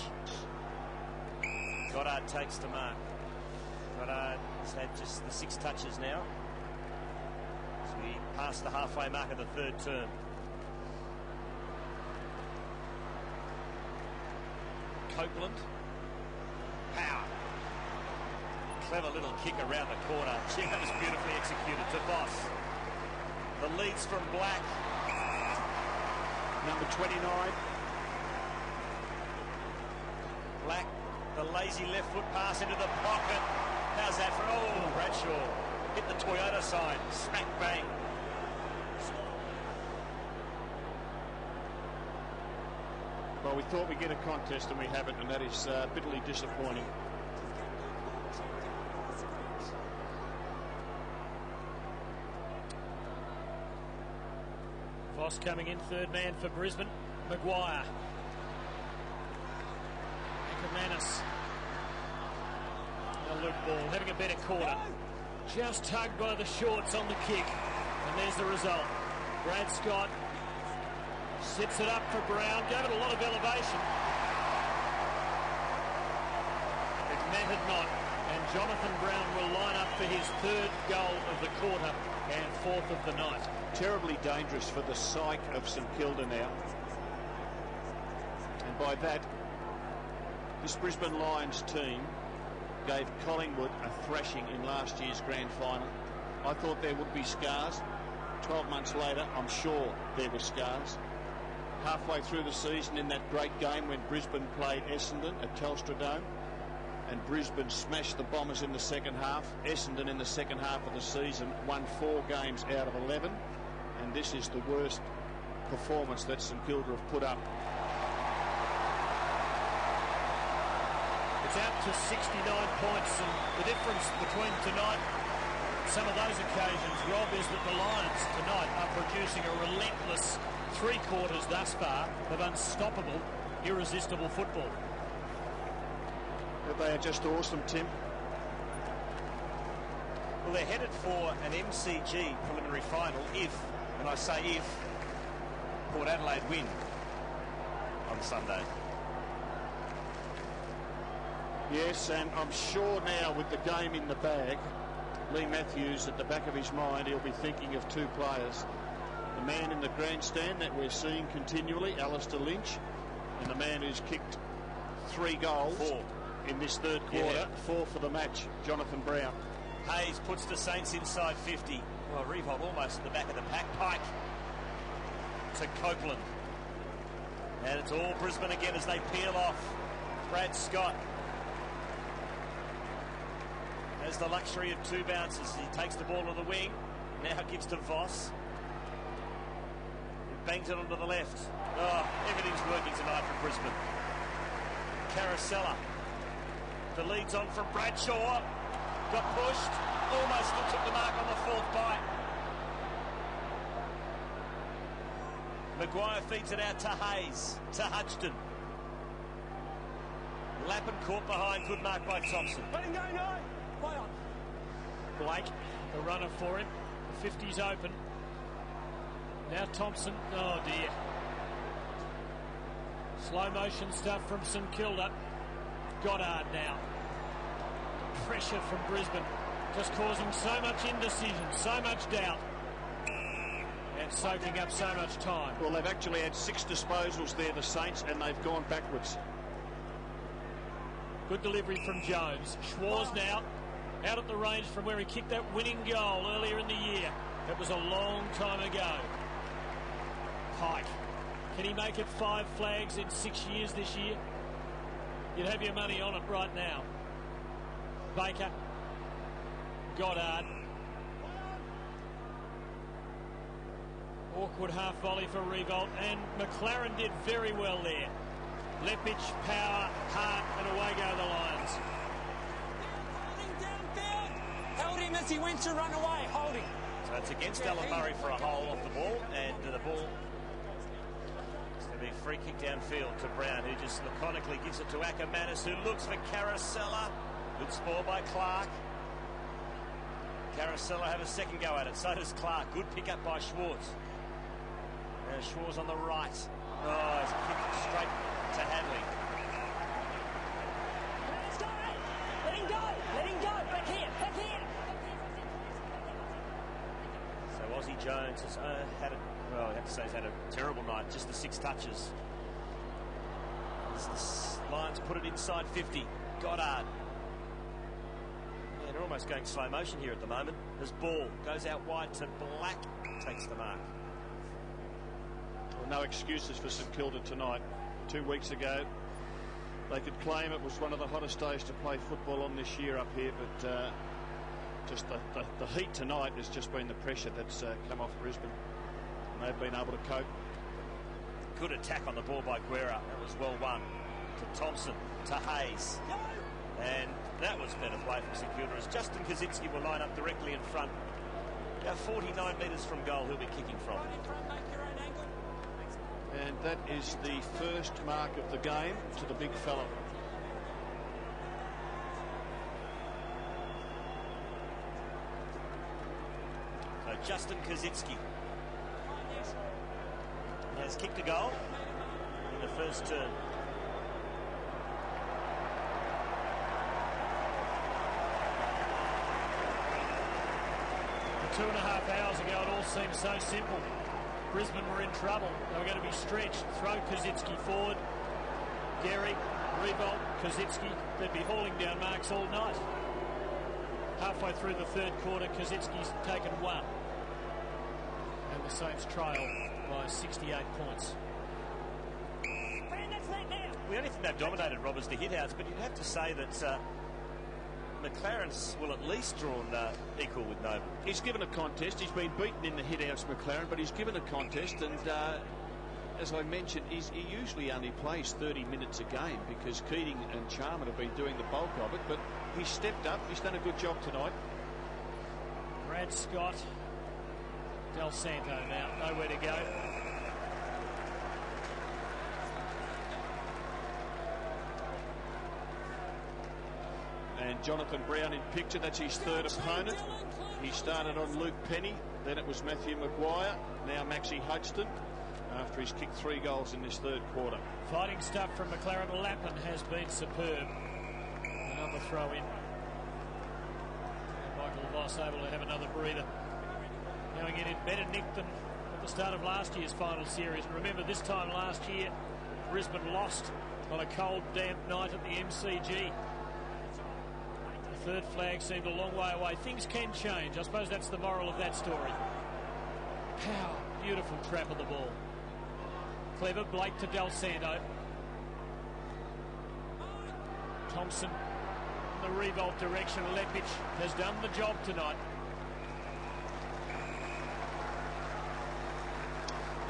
Goddard takes the mark. Goddard has had just the 6 touches now. So we passed the halfway mark of the 3rd term. Copeland. Power. Clever little kick around the corner. Gee, that was beautifully executed to Voss. The leads from Black. Number 29. Black, the lazy left foot pass into the pocket. How's that for? Oh, Bradshaw Bradshaw hit the Toyota sign, smack bang. Well, we thought we'd get a contest and we haven't, and that is bitterly disappointing. Voss coming in, third man for Brisbane. Maguire. Manis. Now Luke Ball having a better quarter. Just tugged by the shorts on the kick. And there's the result. Brad Scott sits it up for Brown. Gave it a lot of elevation. It mattered not. And Jonathan Brown will line up for his third goal of the quarter and fourth of the night. Terribly dangerous for the psyche of St Kilda now. And by that, this Brisbane Lions team gave Collingwood a thrashing in last year's grand final. I thought there would be scars. 12 months later, I'm sure there were scars. Halfway through the season in that great game when Brisbane played Essendon at Telstra Dome, and Brisbane smashed the Bombers in the second half. Essendon in the second half of the season won 4 games out of 11, and this is the worst performance that St Kilda have put up. It's out to 69 points, and the difference between tonight and some of those occasions, Rob, is that the Lions tonight are producing a relentless 3 quarters thus far of unstoppable, irresistible football. But they are just awesome, Tim. Well, they're headed for an MCG preliminary final if, and I say if, Port Adelaide win on Sunday. Yes, and I'm sure now with the game in the bag, Lee Matthews at the back of his mind, he'll be thinking of 2 players. The man in the grandstand that we're seeing continually, Alistair Lynch, and the man who's kicked 3 goals. 4 in this third quarter. Yeah. 4 for the match, Jonathan Brown. Hayes puts the Saints inside 50. Well, Revolt almost at the back of the pack. Pike to Copeland. And it's all Brisbane again as they peel off. Brad Scott has the luxury of 2 bounces. He takes the ball to the wing. Now gives to Voss. He bangs it onto the left. Oh, everything's working tonight for Brisbane. Carosella. The lead's on from Bradshaw. Got pushed. Almost took the mark on the 4th bite. Maguire feeds it out to Hayes. To Hudgton. Lappin caught behind. Good mark by Thompson. Let him go, no. Play on. Blake, the runner for him. The 50's open. Now Thompson. Oh, dear. Slow motion stuff from St Kilda. Goddard now. Pressure from Brisbane. Just causing so much indecision, so much doubt. And soaking up so much time. Well, they've actually had 6 disposals there, the Saints, and they've gone backwards. Good delivery from Jones. Schwarz now out at the range from where he kicked that winning goal earlier in the year. It was a long time ago. Pike. Can he make it 5 flags in 6 years this year? You'd have your money on it right now. Baker. Goddard. Awkward half volley for Revolt, and McLaren did very well there. Lepic, power, heart, and away go the Lions. Downfield. Held him as he went to run away. Hold him. So it's against Alan Murray for a hole off the ball, and the ball is going to be a free kick downfield to Brown, who just laconically gives it to Ackermanis, who looks for Carosella. Good spoil by Clark. Carosella have a second go at it. So does Clark. Good pick up by Schwarz. Now Schwarz on the right. Oh, it's kicked straight to Hadley. Let him go. Let him go. Back here. Back here. So Aussie Jones has had a, well, I have to say he's had a terrible night. Just the 6 touches. As the Lions put it inside 50. Goddard. Yeah, they're almost going slow motion here at the moment. As ball goes out wide to Black. Takes the mark. Well, no excuses for St Kilda tonight. 2 weeks ago, they could claim it was one of the hottest days to play football on this year up here, but Just the heat tonight has just been the pressure that's come off Brisbane. And they've been able to cope. Good attack on the ball by Guerra. That was well won. To Thompson, to Hayes. And that was better play from St Kilda as Justin Kaczynski will line up directly in front. About 49 metres from goal he'll be kicking from. And that is the first mark of the game to the big fella. So Justin Kaczynski has kicked a goal in the first turn. But 2.5 hours ago, it all seemed so simple. Brisbane were in trouble. They were going to be stretched. Throw Kaczynski forward. Gehrig, Revolt, Kaczynski. They'd be hauling down marks all night. Halfway through the third quarter, Kaczynski's taken one. And the Saints trail by 68 points. The only thing they've dominated, Rob, is the hit-outs, but you'd have to say that McLaren's will at least drawn equal with Noble. He's given a contest. He's been beaten in the hit-outs, McLaren, but he's given a contest, and as I mentioned, he usually only plays 30 minutes a game because Keating and Charman have been doing the bulk of it, but he's stepped up. He's done a good job tonight. Brad Scott, Del Santo now, nowhere to go. And Jonathan Brown in picture. That's his third opponent. He started on Luke Penny, then it was Matthew Maguire, now Maxie Hodgson, after he's kicked 3 goals in this third quarter. Fighting stuff from McLaren. Lappin has been superb. Another throw in. And Michael Voss able to have another breather. Going in better nick than at the start of last year's final series. And remember, this time last year, Brisbane lost on a cold, damp night at the MCG. The third flag seemed a long way away. Things can change. I suppose that's the moral of that story. Power. Beautiful trap of the ball. Clever. Blake to Del Santo. Thompson in the revolt direction. Lepic has done the job tonight.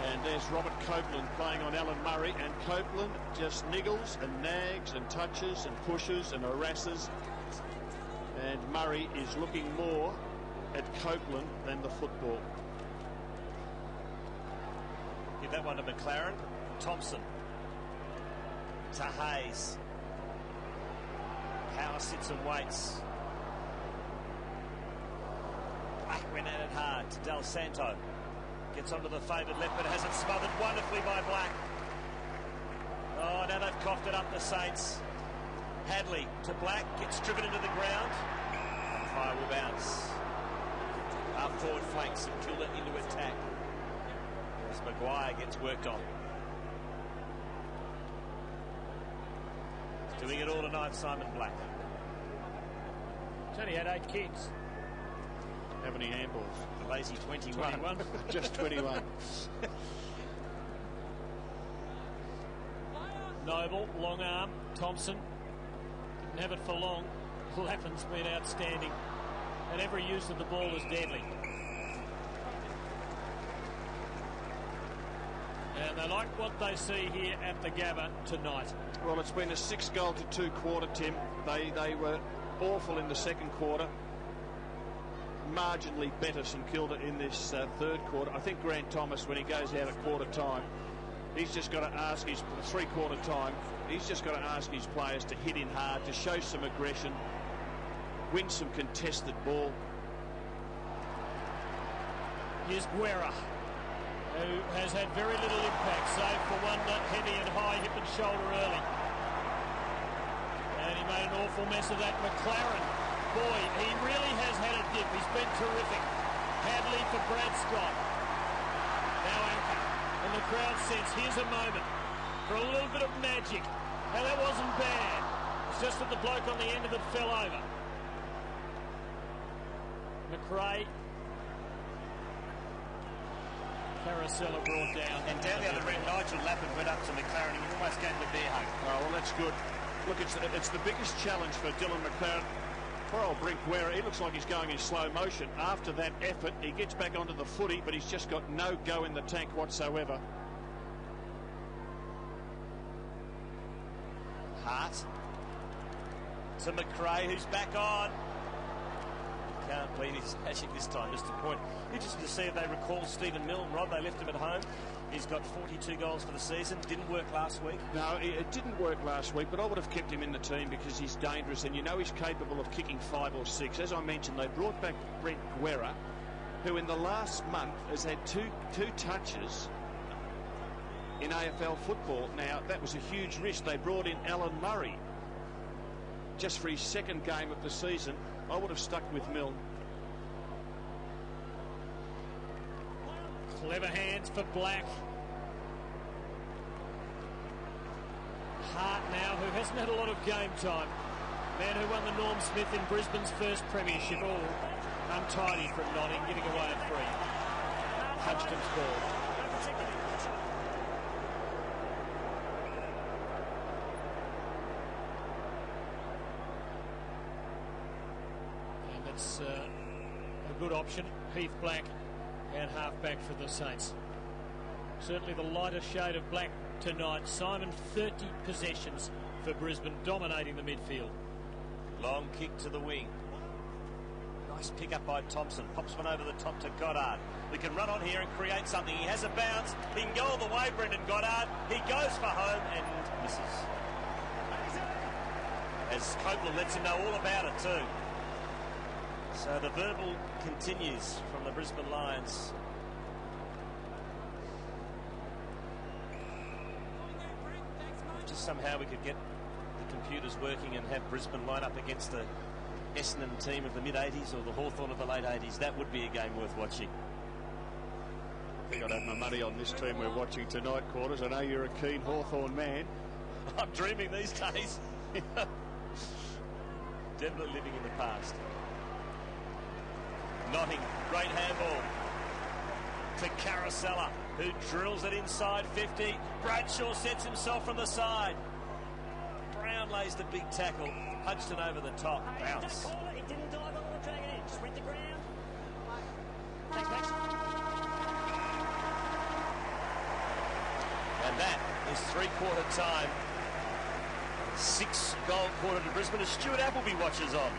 And there's Robert Copeland playing on Alan Murray, and Copeland just niggles and nags and touches and pushes and harasses. And Murray is looking more at Copeland than the football. Give that one to McLaren. Thompson to Hayes. Power sits and waits. Black went at it hard to Del Santo. Gets onto the favoured left, but has it smothered wonderfully by Black. Oh, now they've coughed it up, the Saints. Hadley to Black, gets driven into the ground. Umpire will bounce. Half forward flank, St Kilda into attack. As Maguire gets worked on. He's doing it all tonight, Simon Black. He's only had 8 kicks. How many handballs? The lazy 21. Just 21. Noble, long arm. Thompson didn't have it for long. Lappin's been outstanding. And every use of the ball is deadly. And they like what they see here at the Gabba tonight. Well, it's been a 6-goal-to-2 quarter, Tim. They were awful in the second quarter. Marginally better St Kilda in this third quarter. I think Grant Thomas, when he goes out at quarter time, he's just got to ask his 3-quarter time. He's just got to ask his players to hit in hard, to show some aggression, win some contested ball. Here's Guerra, who has had very little impact, save for one heavy and high hip and shoulder early. And he made an awful mess of that. McLaren, boy, he really has had a dip. He's been terrific. Hadley for Brad Scott. Now anchor. And the crowd says, here's a moment for a little bit of magic. Now that wasn't bad. It's just that the bloke on the end of it fell over. McRae. Carousel brought down. And down the other end, Nigel Lappin went up to McLaren. He almost gave him a bear hug. Oh, well, that's good. Look, it's the biggest challenge for Dylan McLaren Poor old Brinkwera, he looks like he's going in slow motion. After that effort, he gets back onto the footy, but he's just got no go in the tank whatsoever. Hart to McRae, who's back on. Can't beat his magic this time, just a point. Interesting to see if they recall Stephen Milne. Rob, they left him at home. He's got 42 goals for the season. Didn't work last week. No, it didn't work last week, but I would have kept him in the team because he's dangerous, and you know he's capable of kicking 5 or 6. As I mentioned, they brought back Brent Guerra, who in the last month has had two touches in AFL football. Now, that was a huge risk. They brought in Alan Murray just for his second game of the season. I would have stuck with Milne. Clever hands for Black. Hart now, who hasn't had a lot of game time. Man who won the Norm Smith in Brisbane's first premiership. All untidy from Notting, giving away a free. Hudgston's ball. And that's a good option. Heath Black and half-back for the Saints. Certainly the lighter shade of black tonight. Simon, 30 possessions for Brisbane, dominating the midfield. Long kick to the wing. Nice pick up by Thompson. Pops one over the top to Goddard. We can run on here and create something. He has a bounce. He can go all the way, Brendan Goddard. He goes for home and misses. As Copeland lets him know all about it too. So the verbal continues from the Brisbane Lions. Just somehow we could get the computers working and have Brisbane line up against the Essendon team of the mid-80s or the Hawthorn of the late 80s. That would be a game worth watching. I think I'd have my money on this team we're watching tonight, Quarters. I know you're a keen Hawthorn man. I'm dreaming these days. Definitely living in the past. Notting, great handball to Carosella, who drills it inside 50. Bradshaw sets himself from the side. Brown lays the big tackle. Hudgston over the top. Bounce. He didn't dive on the drag it in. Just went to ground. Thanks, Max. And that is three-quarter time. 6-goal quarter to Brisbane as Stuart Appleby watches on.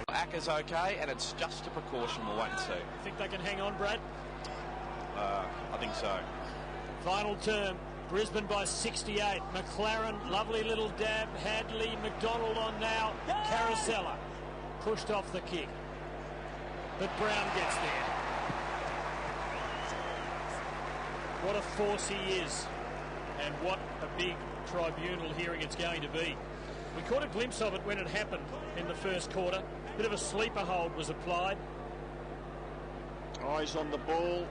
Acker's okay, and it's just a precaution. We'll wait and see. Think they can hang on, Brad? I think so. Final term, Brisbane by 68. McLaren, lovely little dab. Hadley, McDonald on now. Carosella pushed off the kick. But Brown gets there. What a force he is. And what a big tribunal hearing it's going to be. We caught a glimpse of it when it happened in the first quarter. Bit of a sleeper hold was applied. Eyes on the ball.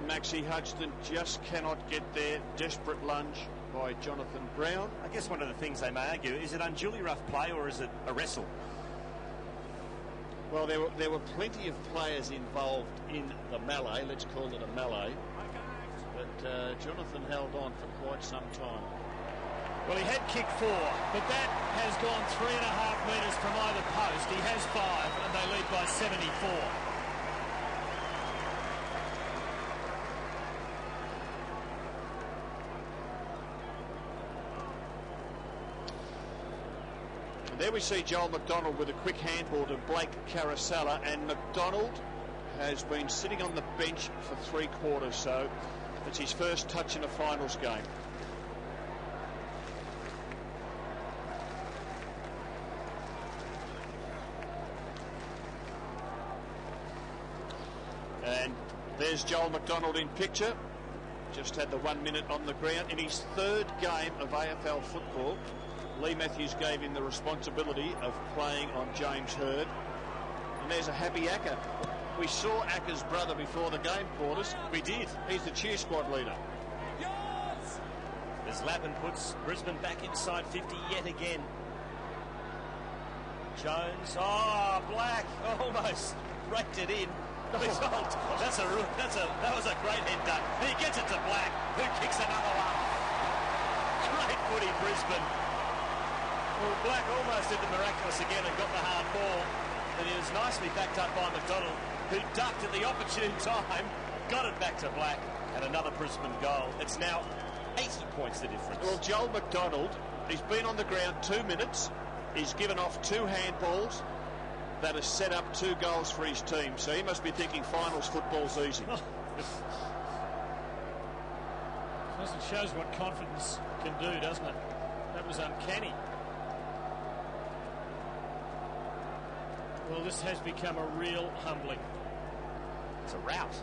Maxie Hudgston just cannot get there. Desperate lunge by Jonathan Brown. I guess one of the things they may argue, is it unduly rough play or is it a wrestle? Well, there were plenty of players involved in the melee. Let's call it a melee. But Jonathan held on for quite some time. Well, he had kicked 4, but that has gone 3.5 metres from either post. He has 5, and they lead by 74. And there we see Joel McDonald with a quick handball to Blake Carosella, and McDonald has been sitting on the bench for 3 quarters, so it's his first touch in a finals game. And there's Joel McDonald in picture. Just had the 1 minute on the ground. In his 3rd game of AFL football, Lee Matthews gave him the responsibility of playing on James Hird. And there's a happy Acker. We saw Acker's brother before the game, Quarters. We did. He's the cheer squad leader. As Lappin puts Brisbane back inside 50 yet again. Jones. Oh, Black almost raked it in. That was a great head done. He gets it to Black, who kicks another one. Great footy, Brisbane. Well, Black almost did the miraculous again and got the hard ball, but he was nicely backed up by McDonald, who ducked at the opportune time, got it back to Black, and another Brisbane goal. It's now 80 points the difference. Well, Joel McDonald, he's been on the ground 2 minutes. He's given off 2 handballs that has set up 2 goals for his team. So he must be thinking finals football's easy. It shows what confidence can do, doesn't it? That was uncanny. Well, this has become a real humbling. It's a rout.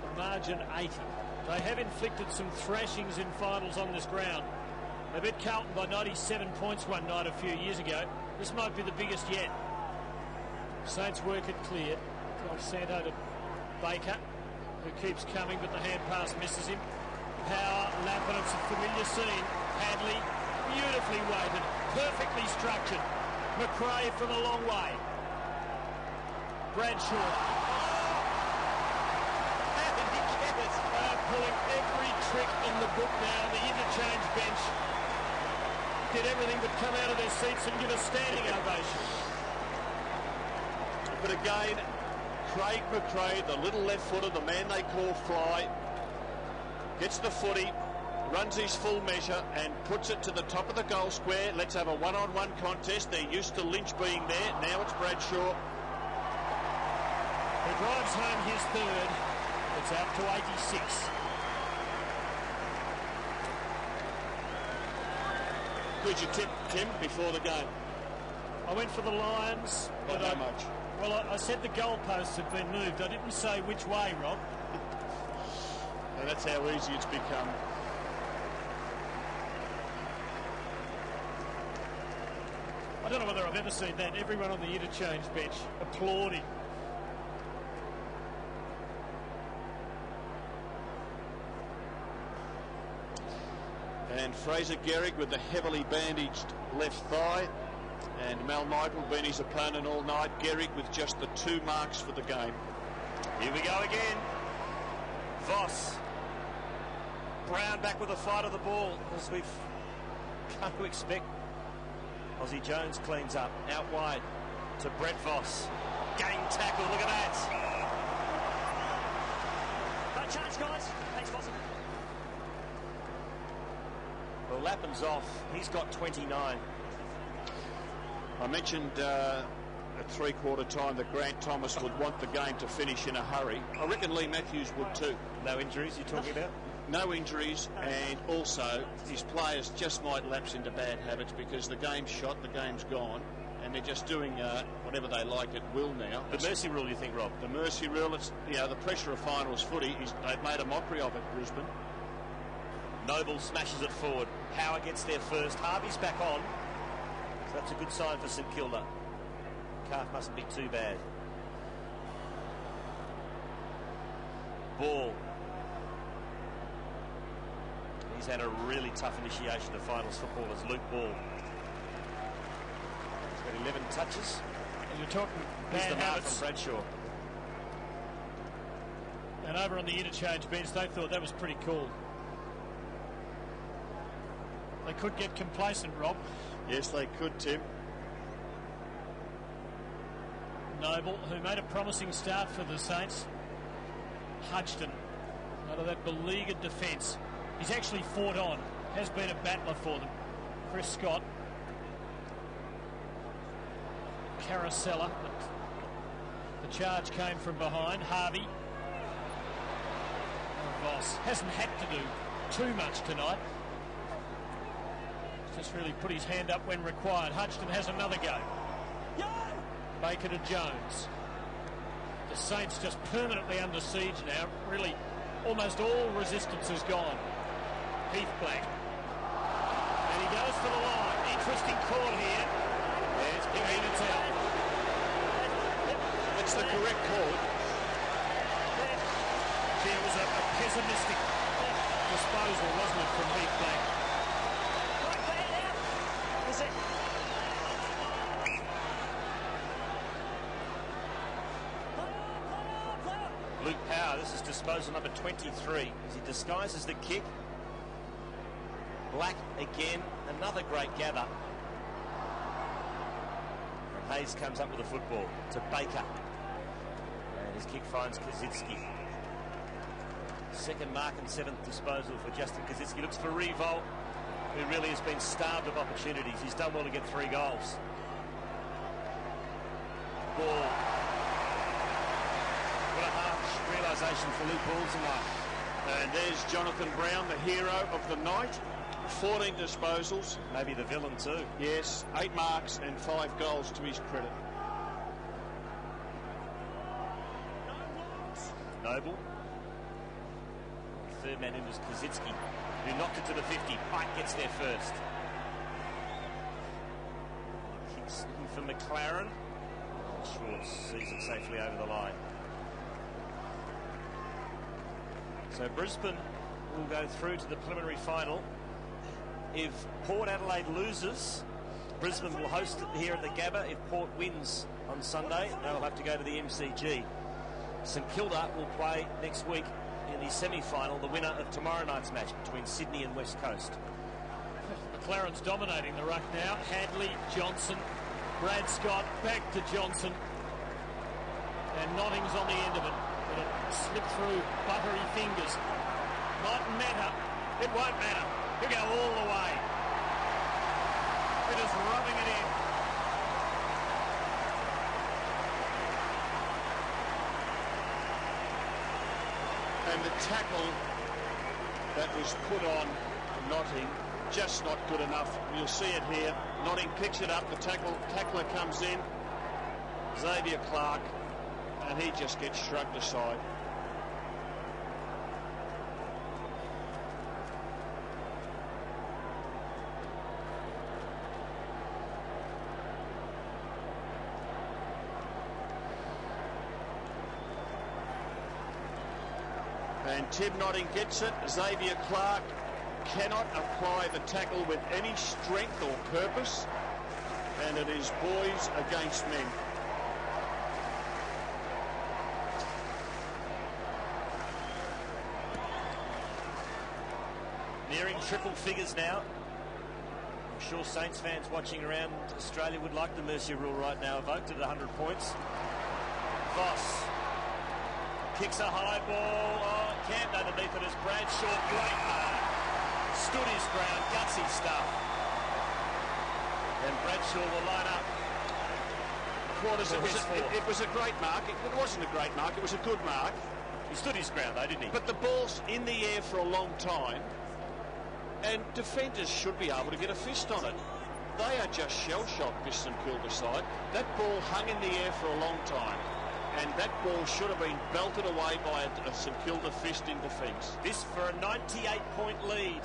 The margin 80. They have inflicted some thrashings in finals on this ground. They beat Carlton by 97 points one night a few years ago. This might be the biggest yet. Saints work it clear. Del Santo to Baker, who keeps coming, but the hand pass misses him. Power, Lappin, it's a familiar scene. Hadley, beautifully weighted, perfectly structured. McRae from a long way. Bradshaw. How did he get it? Pulling every trick in the book now. The interchange bench did everything but come out of their seats and give a standing ovation. But again, Craig McRae, the little left footer, the man they call Fly, gets the footy, runs his full measure and puts it to the top of the goal square. Let's have a one-on-one contest. They're used to Lynch being there. Now it's Bradshaw. He drives home his third. It's out to 86. Who'd you tip, Tim, before the game? I went for the Lions. Not that much. Well, I said the goalposts had been moved. I didn't say which way, Rob. And that's how easy it's become. I don't know whether I've ever seen that. Everyone on the interchange bench applauding. And Fraser Gehrig with the heavily bandaged left thigh. And Mal Michael been his opponent all night. Gehrig with just the 2 marks for the game. Here we go again. Voss. Brown back with a fight of the ball, as we've come to expect. Aussie Jones cleans up, out wide to Brett Voss. Game tackle, look at that. No chance, guys. Thanks, Voss. Well, Lappin's off. He's got 29. I mentioned at 3/4 time that Grant Thomas would want the game to finish in a hurry. I reckon Lee Matthews would too. No injuries you're talking about? No injuries, and also his players just might lapse into bad habits because the game's shot, the game's gone, and they're just doing whatever they like at will now. The mercy rule, you think, Rob? The mercy rule, it's, the pressure of finals footy, they've made a mockery of it, Brisbane. Noble smashes it forward. Power gets there first. Harvey's back on. So that's a good sign for St Kilda. Calf mustn't be too bad. Ball. He's had a really tough initiation of finals football as Luke Ball. He's got 11 touches. And you're talking Here's bad the mark habits. from Bradshaw. And over on the interchange bench, they thought that was pretty cool. They could get complacent, Rob. Yes, they could, Tim. Noble, who made a promising start for the Saints. Hudgton, out of that beleaguered defence. He's actually fought on, has been a battler for them. Chris Scott. Carousella, but the charge came from behind. Harvey. And Voss hasn't had to do too much tonight. Just really put his hand up when required. Hudgton has another go. Baker to Jones. The Saints just permanently under siege now. Really, almost all resistance is gone. Heath Black. And he goes for the line. Interesting call here. There's Big it's out. It's the correct call. There was a pessimistic disposal, wasn't it, from Heath Black? Is it? Luke Power, this is disposal number 23 as he disguises the kick. Black again, another great Gabba. Hayes comes up with the football to Baker. And his kick finds Kazitsky. Second mark and 7th disposal for Justin Kazitsky. Looks for Revolt, who really has been starved of opportunities. He's done well to get 3 goals. Ball. What a harsh realisation for Luke Ball tonight. And there's Jonathan Brown, the hero of the night. 14 disposals. Maybe the villain too. Yes, 8 marks and 5 goals to his credit. Noble. Third man in was Kazitsky, who knocked it to the 50. Pike gets there first. Kicks in for McLaren. Schwartz sees it safely over the line. So Brisbane will go through to the preliminary final. If Port Adelaide loses, Brisbane will host it here at the Gabba. If Port wins on Sunday, they'll have to go to the MCG. St Kilda will play next week in the semi-final, the winner of tomorrow night's match between Sydney and West Coast. McLaren's dominating the ruck now. Hadley, Johnson, Brad Scott, back to Johnson. And Notting's on the end of it. But it slipped through buttery fingers. Might matter. It won't matter. He'll go all the way. They're just rubbing it in. And the tackle that was put on Notting, just not good enough. You'll see it here. Notting picks it up. The tackler comes in. Xavier Clark. And he just gets shrugged aside. And Tim Notting gets it. Xavier Clark cannot apply the tackle with any strength or purpose. And it is boys against men. Nearing triple figures now. I'm sure Saints fans watching around Australia would like the Mercy rule right now evoked at 100 points. Voss kicks a high ball. Oh, camped underneath it as Bradshaw. Great mark. Stood his ground. Gutsy stuff. And Bradshaw will line up. It was a great mark. It wasn't a great mark. It was a good mark. He stood his ground though, didn't he? But the ball's in the air for a long time. And defenders should be able to get a fist on it. They are just shell-shocked, this St Kilda side. That ball hung in the air for a long time. And that ball should have been belted away by a St Kilda fist in defence. This for a 98-point lead.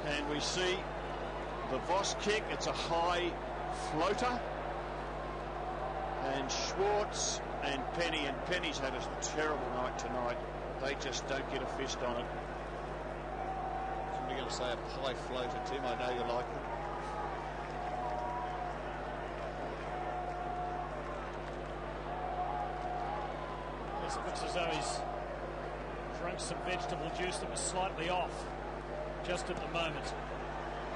And we see the Voss kick. It's a high floater. And Schwartz and Penny's had a terrible night tonight. They just don't get a fist on it. Somebody going to say a high floater, Tim? I know you like them. Yes, it looks as though he's drunk some vegetable juice that was slightly off just at the moment.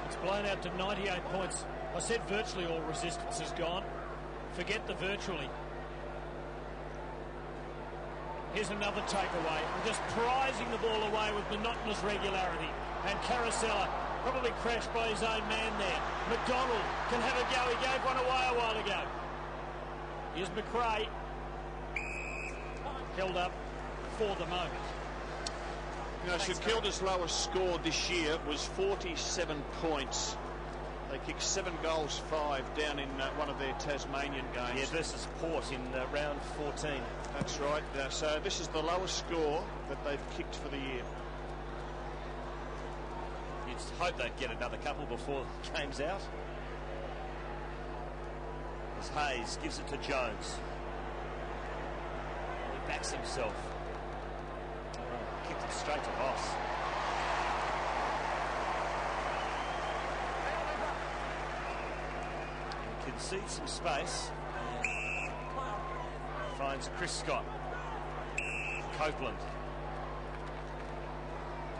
It's blown out to 98 points. I said virtually all resistance is gone. Forget the virtually. Here's another takeaway. We're just prizing the ball away with monotonous regularity. And Carosella probably crashed by his own man there. McDonald can have a go. He gave one away a while ago. Here's McRae. Held up for the moment. You know, St Kilda's lowest score this year was 47 points. They kicked 7 goals, 5 down in one of their Tasmanian games. Yeah, versus Port in round 14. That's right. So this is the lowest score that they've kicked for the year. You'd hope they'd get another couple before the game's out. As Hayes gives it to Jones. He backs himself. Kicked it straight to Voss. concedes some space. Finds Chris Scott. Copeland.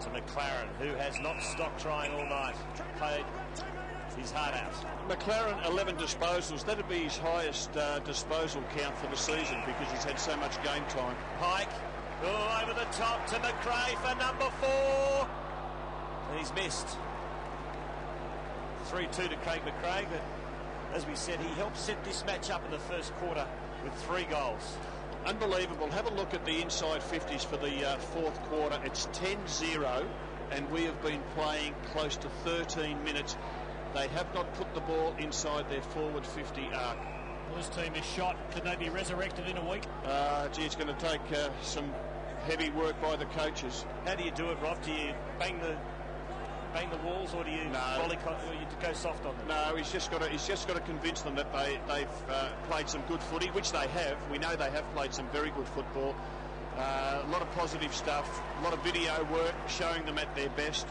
To McLaren, who has not stopped trying all night. Played his heart out. McLaren, 11 disposals. That'd be his highest disposal count for the season because he's had so much game time. Pike, over the top to McRae for number 4. And he's missed. 3-2 to Craig McRae, but as we said, he helped set this match up in the first quarter with 3 goals. Unbelievable. Have a look at the inside 50s for the fourth quarter. It's 10-0, and we have been playing close to 13 minutes. They have not put the ball inside their forward 50 arc. Well, this team is shot. Can they be resurrected in a week? Gee, it's going to take some heavy work by the coaches. How do you do it, Rob? Do you bang the walls, or do you or you go soft on them? No, he's just got to convince them that they've played some good footy, which they have. We know they have played some very good football. A lot of positive stuff, a lot of video work showing them at their best.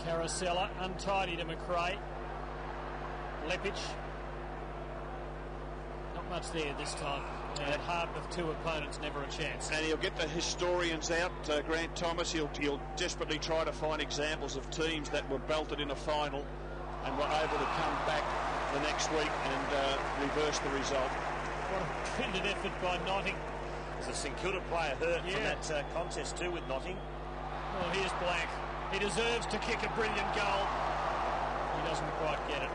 Carosella untidy to McRae. Lepic. Not much there this time. And half of 2 opponents, never a chance. And he'll get the historians out, Grant Thomas. He'll desperately try to find examples of teams that were belted in a final and were able to come back the next week and reverse the result. What a brilliant effort by Notting. There's a St Kilda player hurt from that contest too with Notting. Well, here's Black. He deserves to kick a brilliant goal. He doesn't quite get it.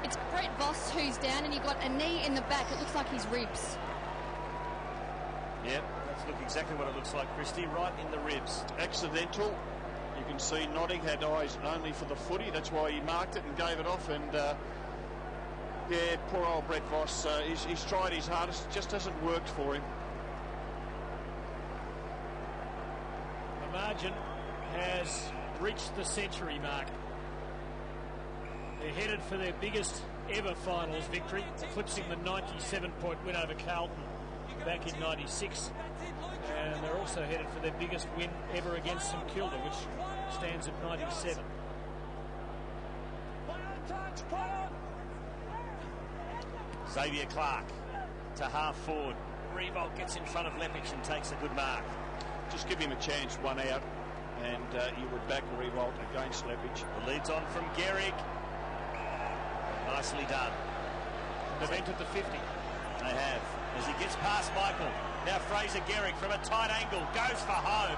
It's Brett Voss who's down, and he got a knee in the back. It looks like his ribs. Yep, that's look exactly what it looks like, Christy, right in the ribs. Accidental. You can see Notting had eyes only for the footy. That's why he marked it and gave it off. And poor old Brett Voss. He's tried his hardest. It just hasn't worked for him. The margin has reached the century mark. They're headed for their biggest ever finals victory, eclipsing the 97-point win over Carlton back in '96. And they're also headed for their biggest win ever against St Kilda, which stands at 97. Xavier Clark to half forward. Revolt gets in front of Lepic and takes a good mark. Just give him a chance, 1 out, and you would back a Revolt against Lepic. The lead's on from Gehrig. Nicely done. They've entered the 50. They have. As he gets past Michael. Now Fraser Gehrig from a tight angle goes for home.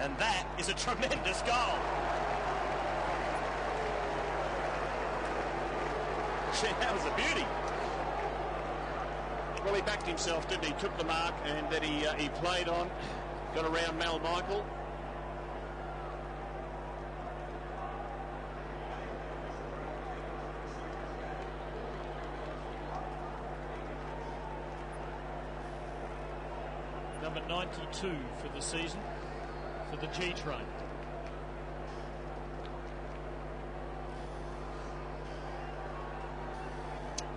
And that is a tremendous goal. That was a beauty. Well, he backed himself, didn't he? Took the mark, and then he played on, got around Mal Michael. Number 92 for the season for the G-Train.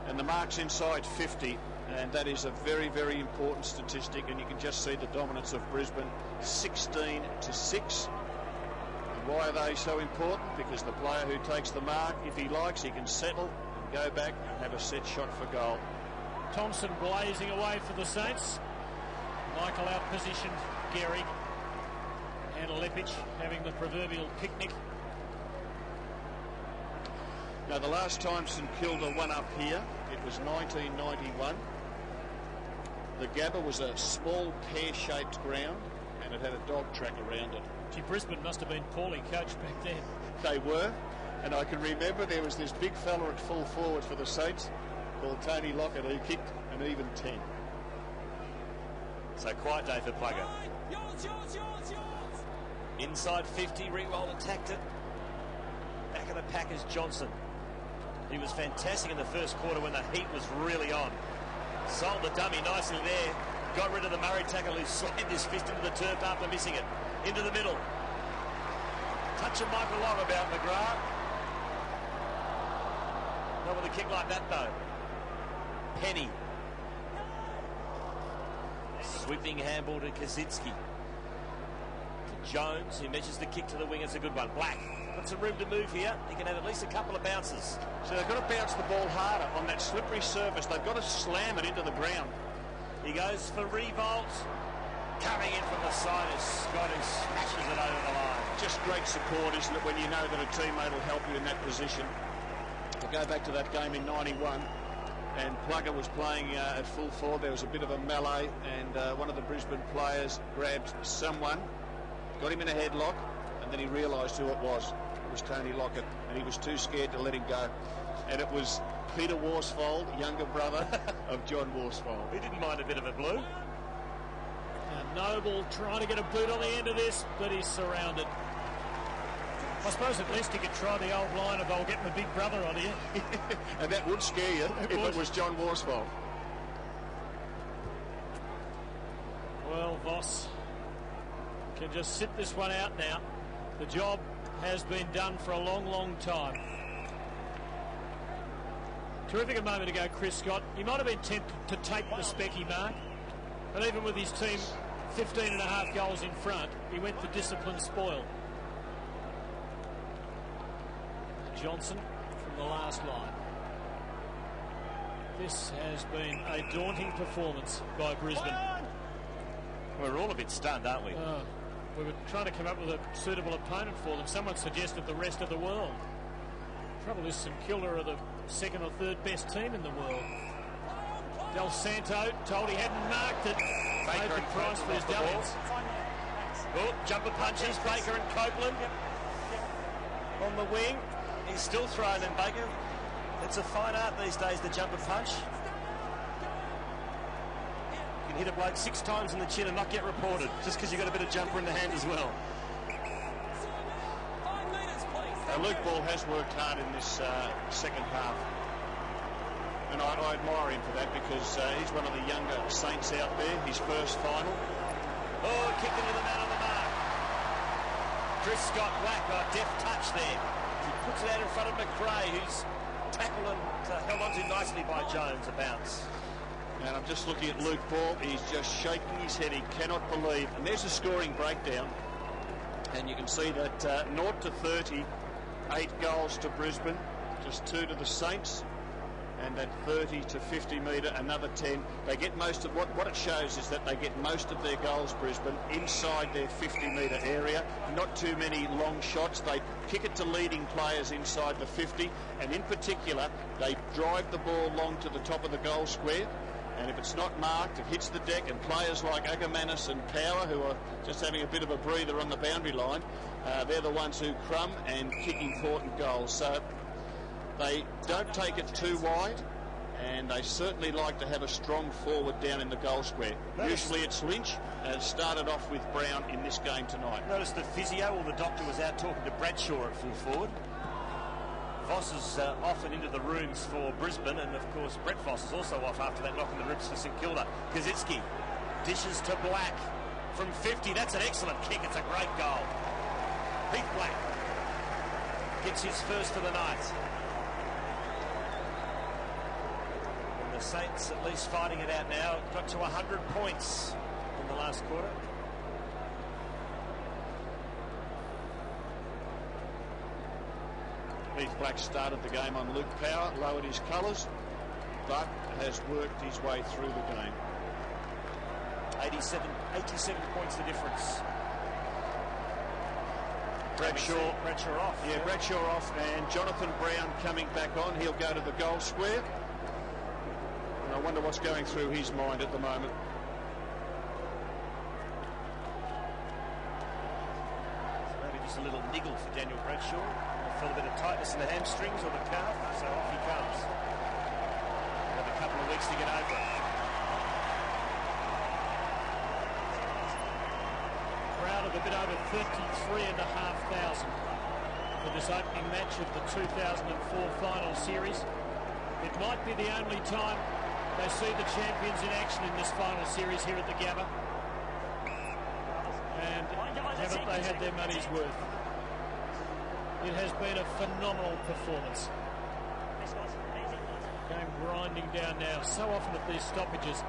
And the mark's inside 50, and that is a very, very important statistic, and you can just see the dominance of Brisbane, 16-6. And why are they so important? Because the player who takes the mark, if he likes, he can settle and go back and have a set shot for goal. Thompson blazing away for the Saints. Michael out-positioned Gehrig, and Lepic having the proverbial picnic. Now, the last time St Kilda won up here, it was 1991. The Gabba was a small pear-shaped ground, and it had a dog track around it. Gee, Brisbane must have been poorly coached back then. They were, and I can remember there was this big fella at full forward for the Saints called Tony Lockett, who kicked an even 10. So quiet day for Plugger. Inside 50, Rewald attacked it. Back of the pack is Johnson. He was fantastic in the first quarter when the heat was really on. Sold the dummy nicely there. Got rid of the Murray tackle who slammed his fist into the turf after missing it. Into the middle. Touch of Michael Long about McGrath. Not with a kick like that though. Penny. Sweeping handball to Kaczynski. To Jones, who measures the kick to the wing. It's a good one. Black got some room to move here. He can have at least a couple of bounces. So they've got to bounce the ball harder on that slippery surface. They've got to slam it into the ground. He goes for Revolt. Coming in from the side is Scott, who smashes it over the line. Just great support, isn't it, when you know that a teammate will help you in that position. We'll go back to that game in 91, and Plugger was playing at full forward. There was a bit of a melee, and one of the Brisbane players grabbed someone, got him in a headlock, and then he realised who it was. It was Tony Lockett, and he was too scared to let him go. And it was Peter Worsfold, younger brother of John Worsfold. He didn't mind a bit of a blue. Noble trying to get a boot on the end of this, but he's surrounded. I suppose at least he could try the old line of, I'll get my big brother on here. And that would scare you if it was John Worsfold. Well, Voss can just sit this one out now. The job has been done for a long, long time. Terrific a moment ago, Chris Scott. He might have been tempted to take the specky mark, but even with his team 15.5 goals in front, he went the discipline spoil. Johnson from the last line. This has been a daunting performance by Brisbane. We're all a bit stunned, aren't we? We were trying to come up with a suitable opponent for them. Someone suggested the rest of the world. Trouble is, St Kilda are the second or third best team in the world. Del Santo told he hadn't marked it. Paid the price for his dalliance. Oh, jumper punches, Baker and Copeland on the wing. He's still throwing in, Baker. It's a fine art these days, the jumper punch. You can hit a bloke 6 times in the chin and not get reported, just because you've got a bit of jumper in the hand as well. Luke Ball has worked hard in this second half. And I admire him for that, because he's one of the younger Saints out there. His first final. Oh, kicked into the man on the mark. Chris Scott whack, a deft touch there. He puts it out in front of McRae, who's tackled and held onto nicely by Jones, a bounce. And I'm just looking at Luke Ball. He's just shaking his head. He cannot believe. And there's a scoring breakdown. And you can see that 0 to 30, 8 goals to Brisbane, just 2 to the Saints. And that 30 to 50 metre, another 10. They get most of what it shows is that they get most of their goals, Brisbane, inside their 50 metre area. Not too many long shots. They kick it to leading players inside the 50, and in particular, they drive the ball long to the top of the goal square. And if it's not marked, it hits the deck, and players like Agamanis and Power, who are just having a bit of a breather on the boundary line, they're the ones who crumb and kick important goals. So they don't take it too wide, and they certainly like to have a strong forward down in the goal square. Usually it's Lynch, and it started off with Brown in this game tonight. Notice the physio, or the doctor, was out talking to Bradshaw at full forward. Voss is off and into the rooms for Brisbane, and of course Brett Voss is also off after that knock in the ribs for St Kilda. Kazitsky dishes to Black from 50. That's an excellent kick. It's a great goal. Heath Black gets his first for the night. And the Saints at least fighting it out now. Got to 100 points in the last quarter. Heath Black started the game on Luke Power, lowered his colours, but has worked his way through the game. 87 points the difference. Bradshaw off. Yeah, Bradshaw off, and Jonathan Brown coming back on. He'll go to the goal square. And I wonder what's going through his mind at the moment. Maybe just a little niggle for Daniel Bradshaw. Feel a bit of tightness in the hamstrings or the calf, so off he comes. Have a couple of weeks to get over it. Crowd of a bit over 33,500 for this opening match of the 2004 final series. It might be the only time they see the champions in action in this final series here at the Gabba. And haven't they had their money's worth? It has been a phenomenal performance. Game grinding down now. So often at these stoppages,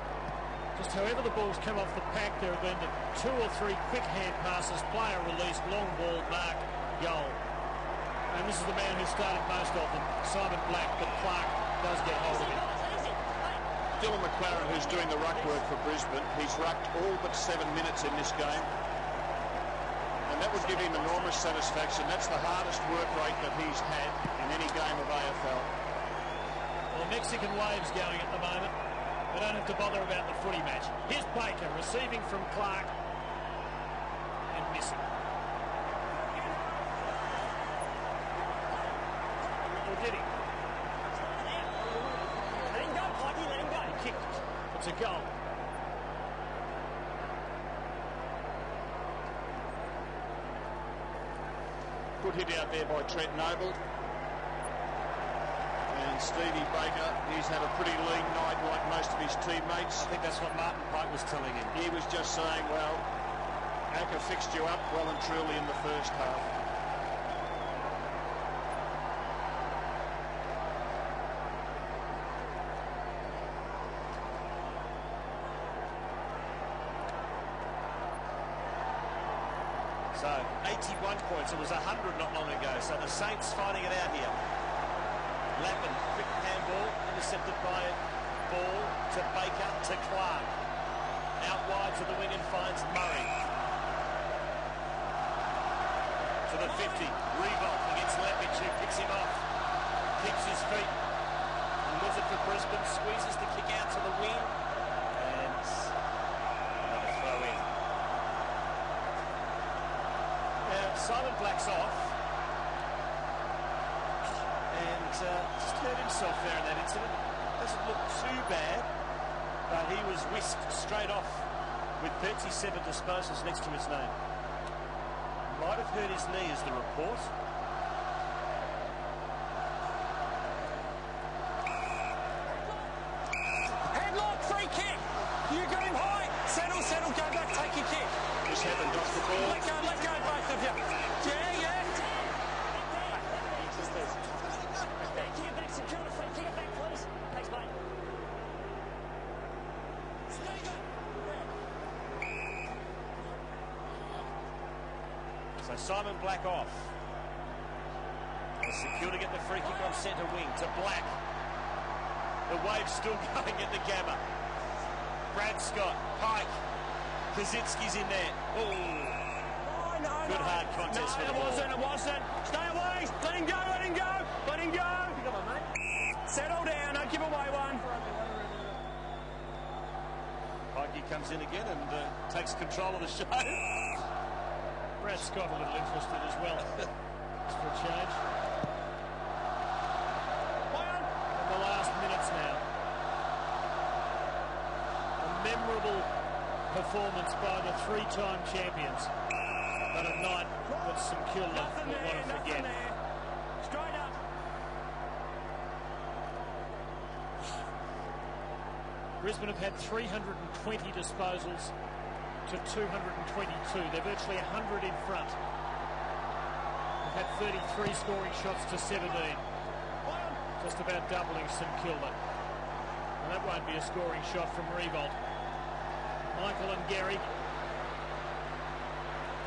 Just however the ball's come off the pack, there have been 2 or 3 quick hand passes, player released, long ball, mark, goal. And this is the man who started most of them, Simon Black, but Clark does get hold of it. Dylan McLaren, who's doing the ruck work for Brisbane, he's rucked all but 7 minutes in this game. And that would give him enormous satisfaction. That's the hardest work rate that he's had in any game of AFL. Well, Mexican waves going at the moment. They don't have to bother about the footy match. Here's Baker receiving from Clark and missing. Or did he? Let him go, Pikey, let him go. He kicked it. It's a goal. Good hit out there by Trent Noble. And Stevie Baker, he's had a pretty lean night like most of his teammates. I think that's what Martin Pike was telling him. He was just saying, well, Acker fixed you up well and truly in the first half. So 81 points. It was 100 not long ago. So the Saints fighting it out here. Lappin, quick handball, intercepted by Ball to Baker to Clark. Out wide to the wing and finds Murray. To the 50. Revolt against Leppich, who picks him off. Keeps his feet. And wins it for Brisbane. Squeezes the kick out to the wing. And another throw in. Now, Simon Black's off. And just hurt himself there in that incident. Doesn't look too bad, but he was whisked straight off with 37 disposals next to his name. Might have hurt his knee, is the report. Headlock, free kick. You got him high. Settle, go back, take your kick. Just happened off the ball. Let go, both of you. Yeah. So Simon Black off. St Kilda get the free kick on centre wing to Black. The wave's still going at the Gabba. Brad Scott, Pike, Kaczynski's in there. Good hard contest for the ball. It wasn't. Stay away. Let him go. Come on, mate. Settle down. Don't give away one. Pikey comes in again and takes control of the show. Brad Scott a little interested as well. Just for a change. In the last minutes now. A memorable performance by the 3-time champions. But a night that St Kilda will want to forget. Straight up. Brisbane have had 320 disposals to 222. They're virtually 100 in front. They've had 33 scoring shots to 17. Just about doubling St Kilda. And that won't be a scoring shot from Revolt. Michael and Gehrig.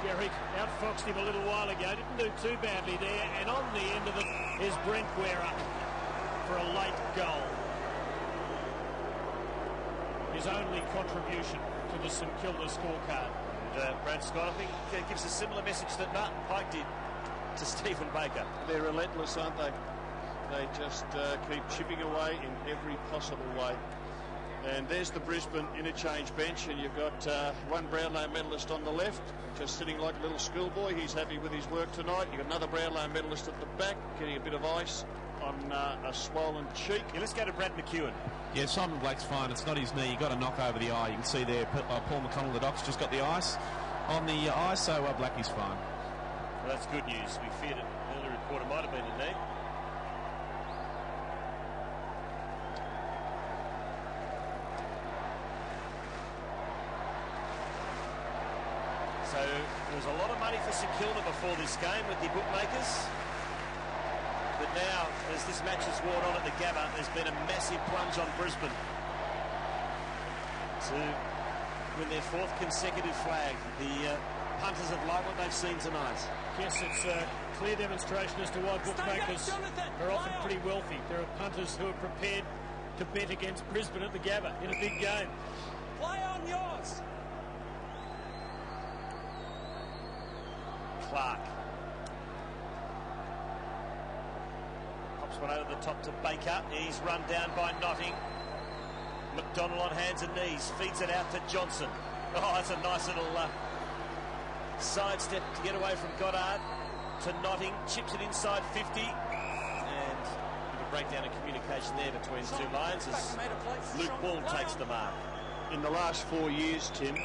Gehrig outfoxed him a little while ago. Didn't do too badly there. And on the end of it is Brent Guerra for a late goal. His only contribution to the St Kilda scorecard. And Brad Scott, I think, gives a similar message that Martin Pike did to Stephen Baker. They're relentless, aren't they? They just keep chipping away in every possible way. And there's the Brisbane interchange bench, and you've got one Brownlow medalist on the left, just sitting like a little schoolboy. He's happy with his work tonight. You've got another Brownlow medalist at the back, getting a bit of ice on a swollen cheek. Yeah, let's go to Brad McEwen. Yeah, Simon Black's fine. It's not his knee. He got a knock over the eye. You can see there, Paul McConnell, the doc's just got the ice on the eye, so Blackie's fine. Well, that's good news. We feared it. Early report it might have been a knee. So there was a lot of money for St Kilda before this game with the bookmakers. But now, as this match has worn on at the Gabba, there's been a massive plunge on Brisbane. to win their 4th consecutive flag. The punters have liked what they've seen tonight. Yes, it's a clear demonstration as to why bookmakers are often pretty wealthy. There are punters who are prepared to bet against Brisbane at the Gabba in a big game. Play on yours. Clark. Pops one over the top to Baker. He's run down by Notting. McDonald on hands and knees. Feeds it out to Johnson. Oh, that's a nice little sidestep to get away from Goddard to Notting. Chips it inside 50. And a bit of breakdown in communication there between the two Lions as Luke Ball takes the mark. In the last 4 years, Tim,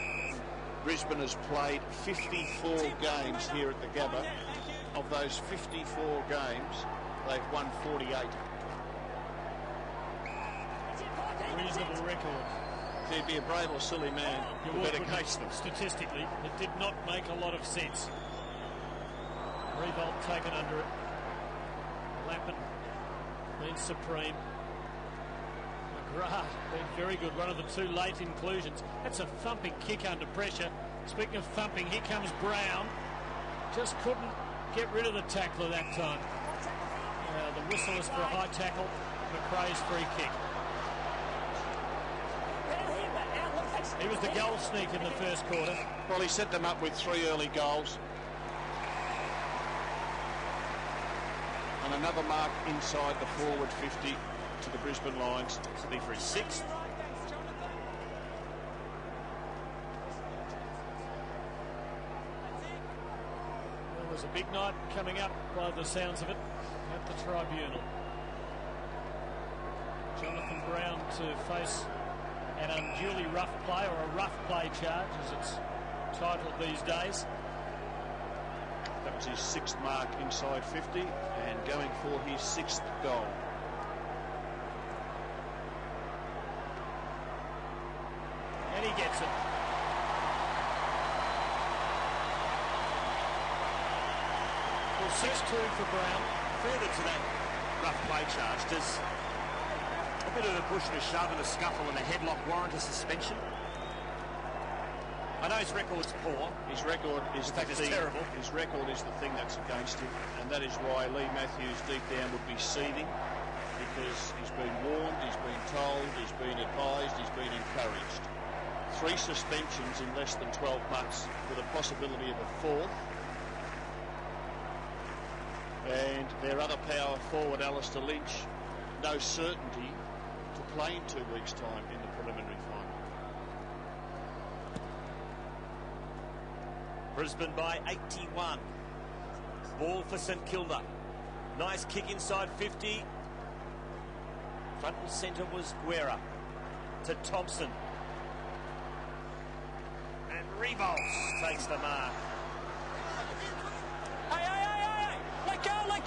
Brisbane has played 54 games here at the Gabba. Of those 54 games, they've won 48. Reasonable record. There'd be a brave or silly man who better case them. Statistically, it did not make a lot of sense. Revolt taken under it. Lappin been supreme. McGrath been very good. One of the 2 late inclusions. That's a thumping kick under pressure. Speaking of thumping, here comes Brown. Just couldn't get rid of the tackler that time. The whistle is for a high tackle. McRae's free kick. He was the goal sneak in the first quarter. Well, he set them up with 3 early goals. And another mark inside the forward 50 to the Brisbane Lions. This will be for his 6th. Well, there's a big night coming up by the sounds of it at the tribunal. Jonathan Brown to face an unduly rough play, or a rough play charge as it's titled these days. That was his 6th mark inside 50 and going for his 6th goal. And he gets it. Well, 6-2 for Brown. Further to that rough play charge, does a bit of a push and a shove and a scuffle and a headlock warrant a suspension? I know his record's poor. His record is in fact, it's terrible. His record is the thing that's against him, and that is why Lee Matthews deep down would be seething, because he's been warned, he's been told, he's been advised, he's been encouraged. 3 suspensions in less than 12 months with a possibility of a 4th. And their other power forward, Alistair Lynch, no certainty to play in 2 weeks' time in the preliminary final. Brisbane by 81. Ball for St Kilda. Nice kick inside 50. Front and centre was Guerra to Thompson. And Revolts takes the mark. Hey! Let go! Let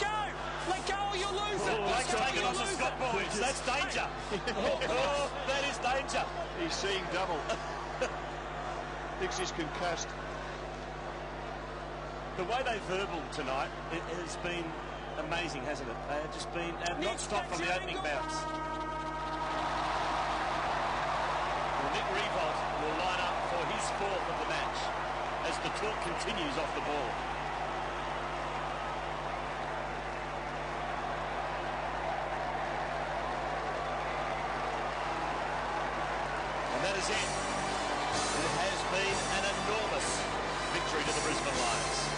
go or you'll lose it! Blake's taking on the Scott boys. That's danger. Oh, that is danger. He's seeing double. Thinks he's concussed. The way they verbal tonight, it has been amazing, hasn't it? They have just been not stopped from the opening bounce. Well, Nick Revolt will line up for his 4th of the match as the talk continues off the ball. And that is it. It has been an enormous victory to the Brisbane Lions.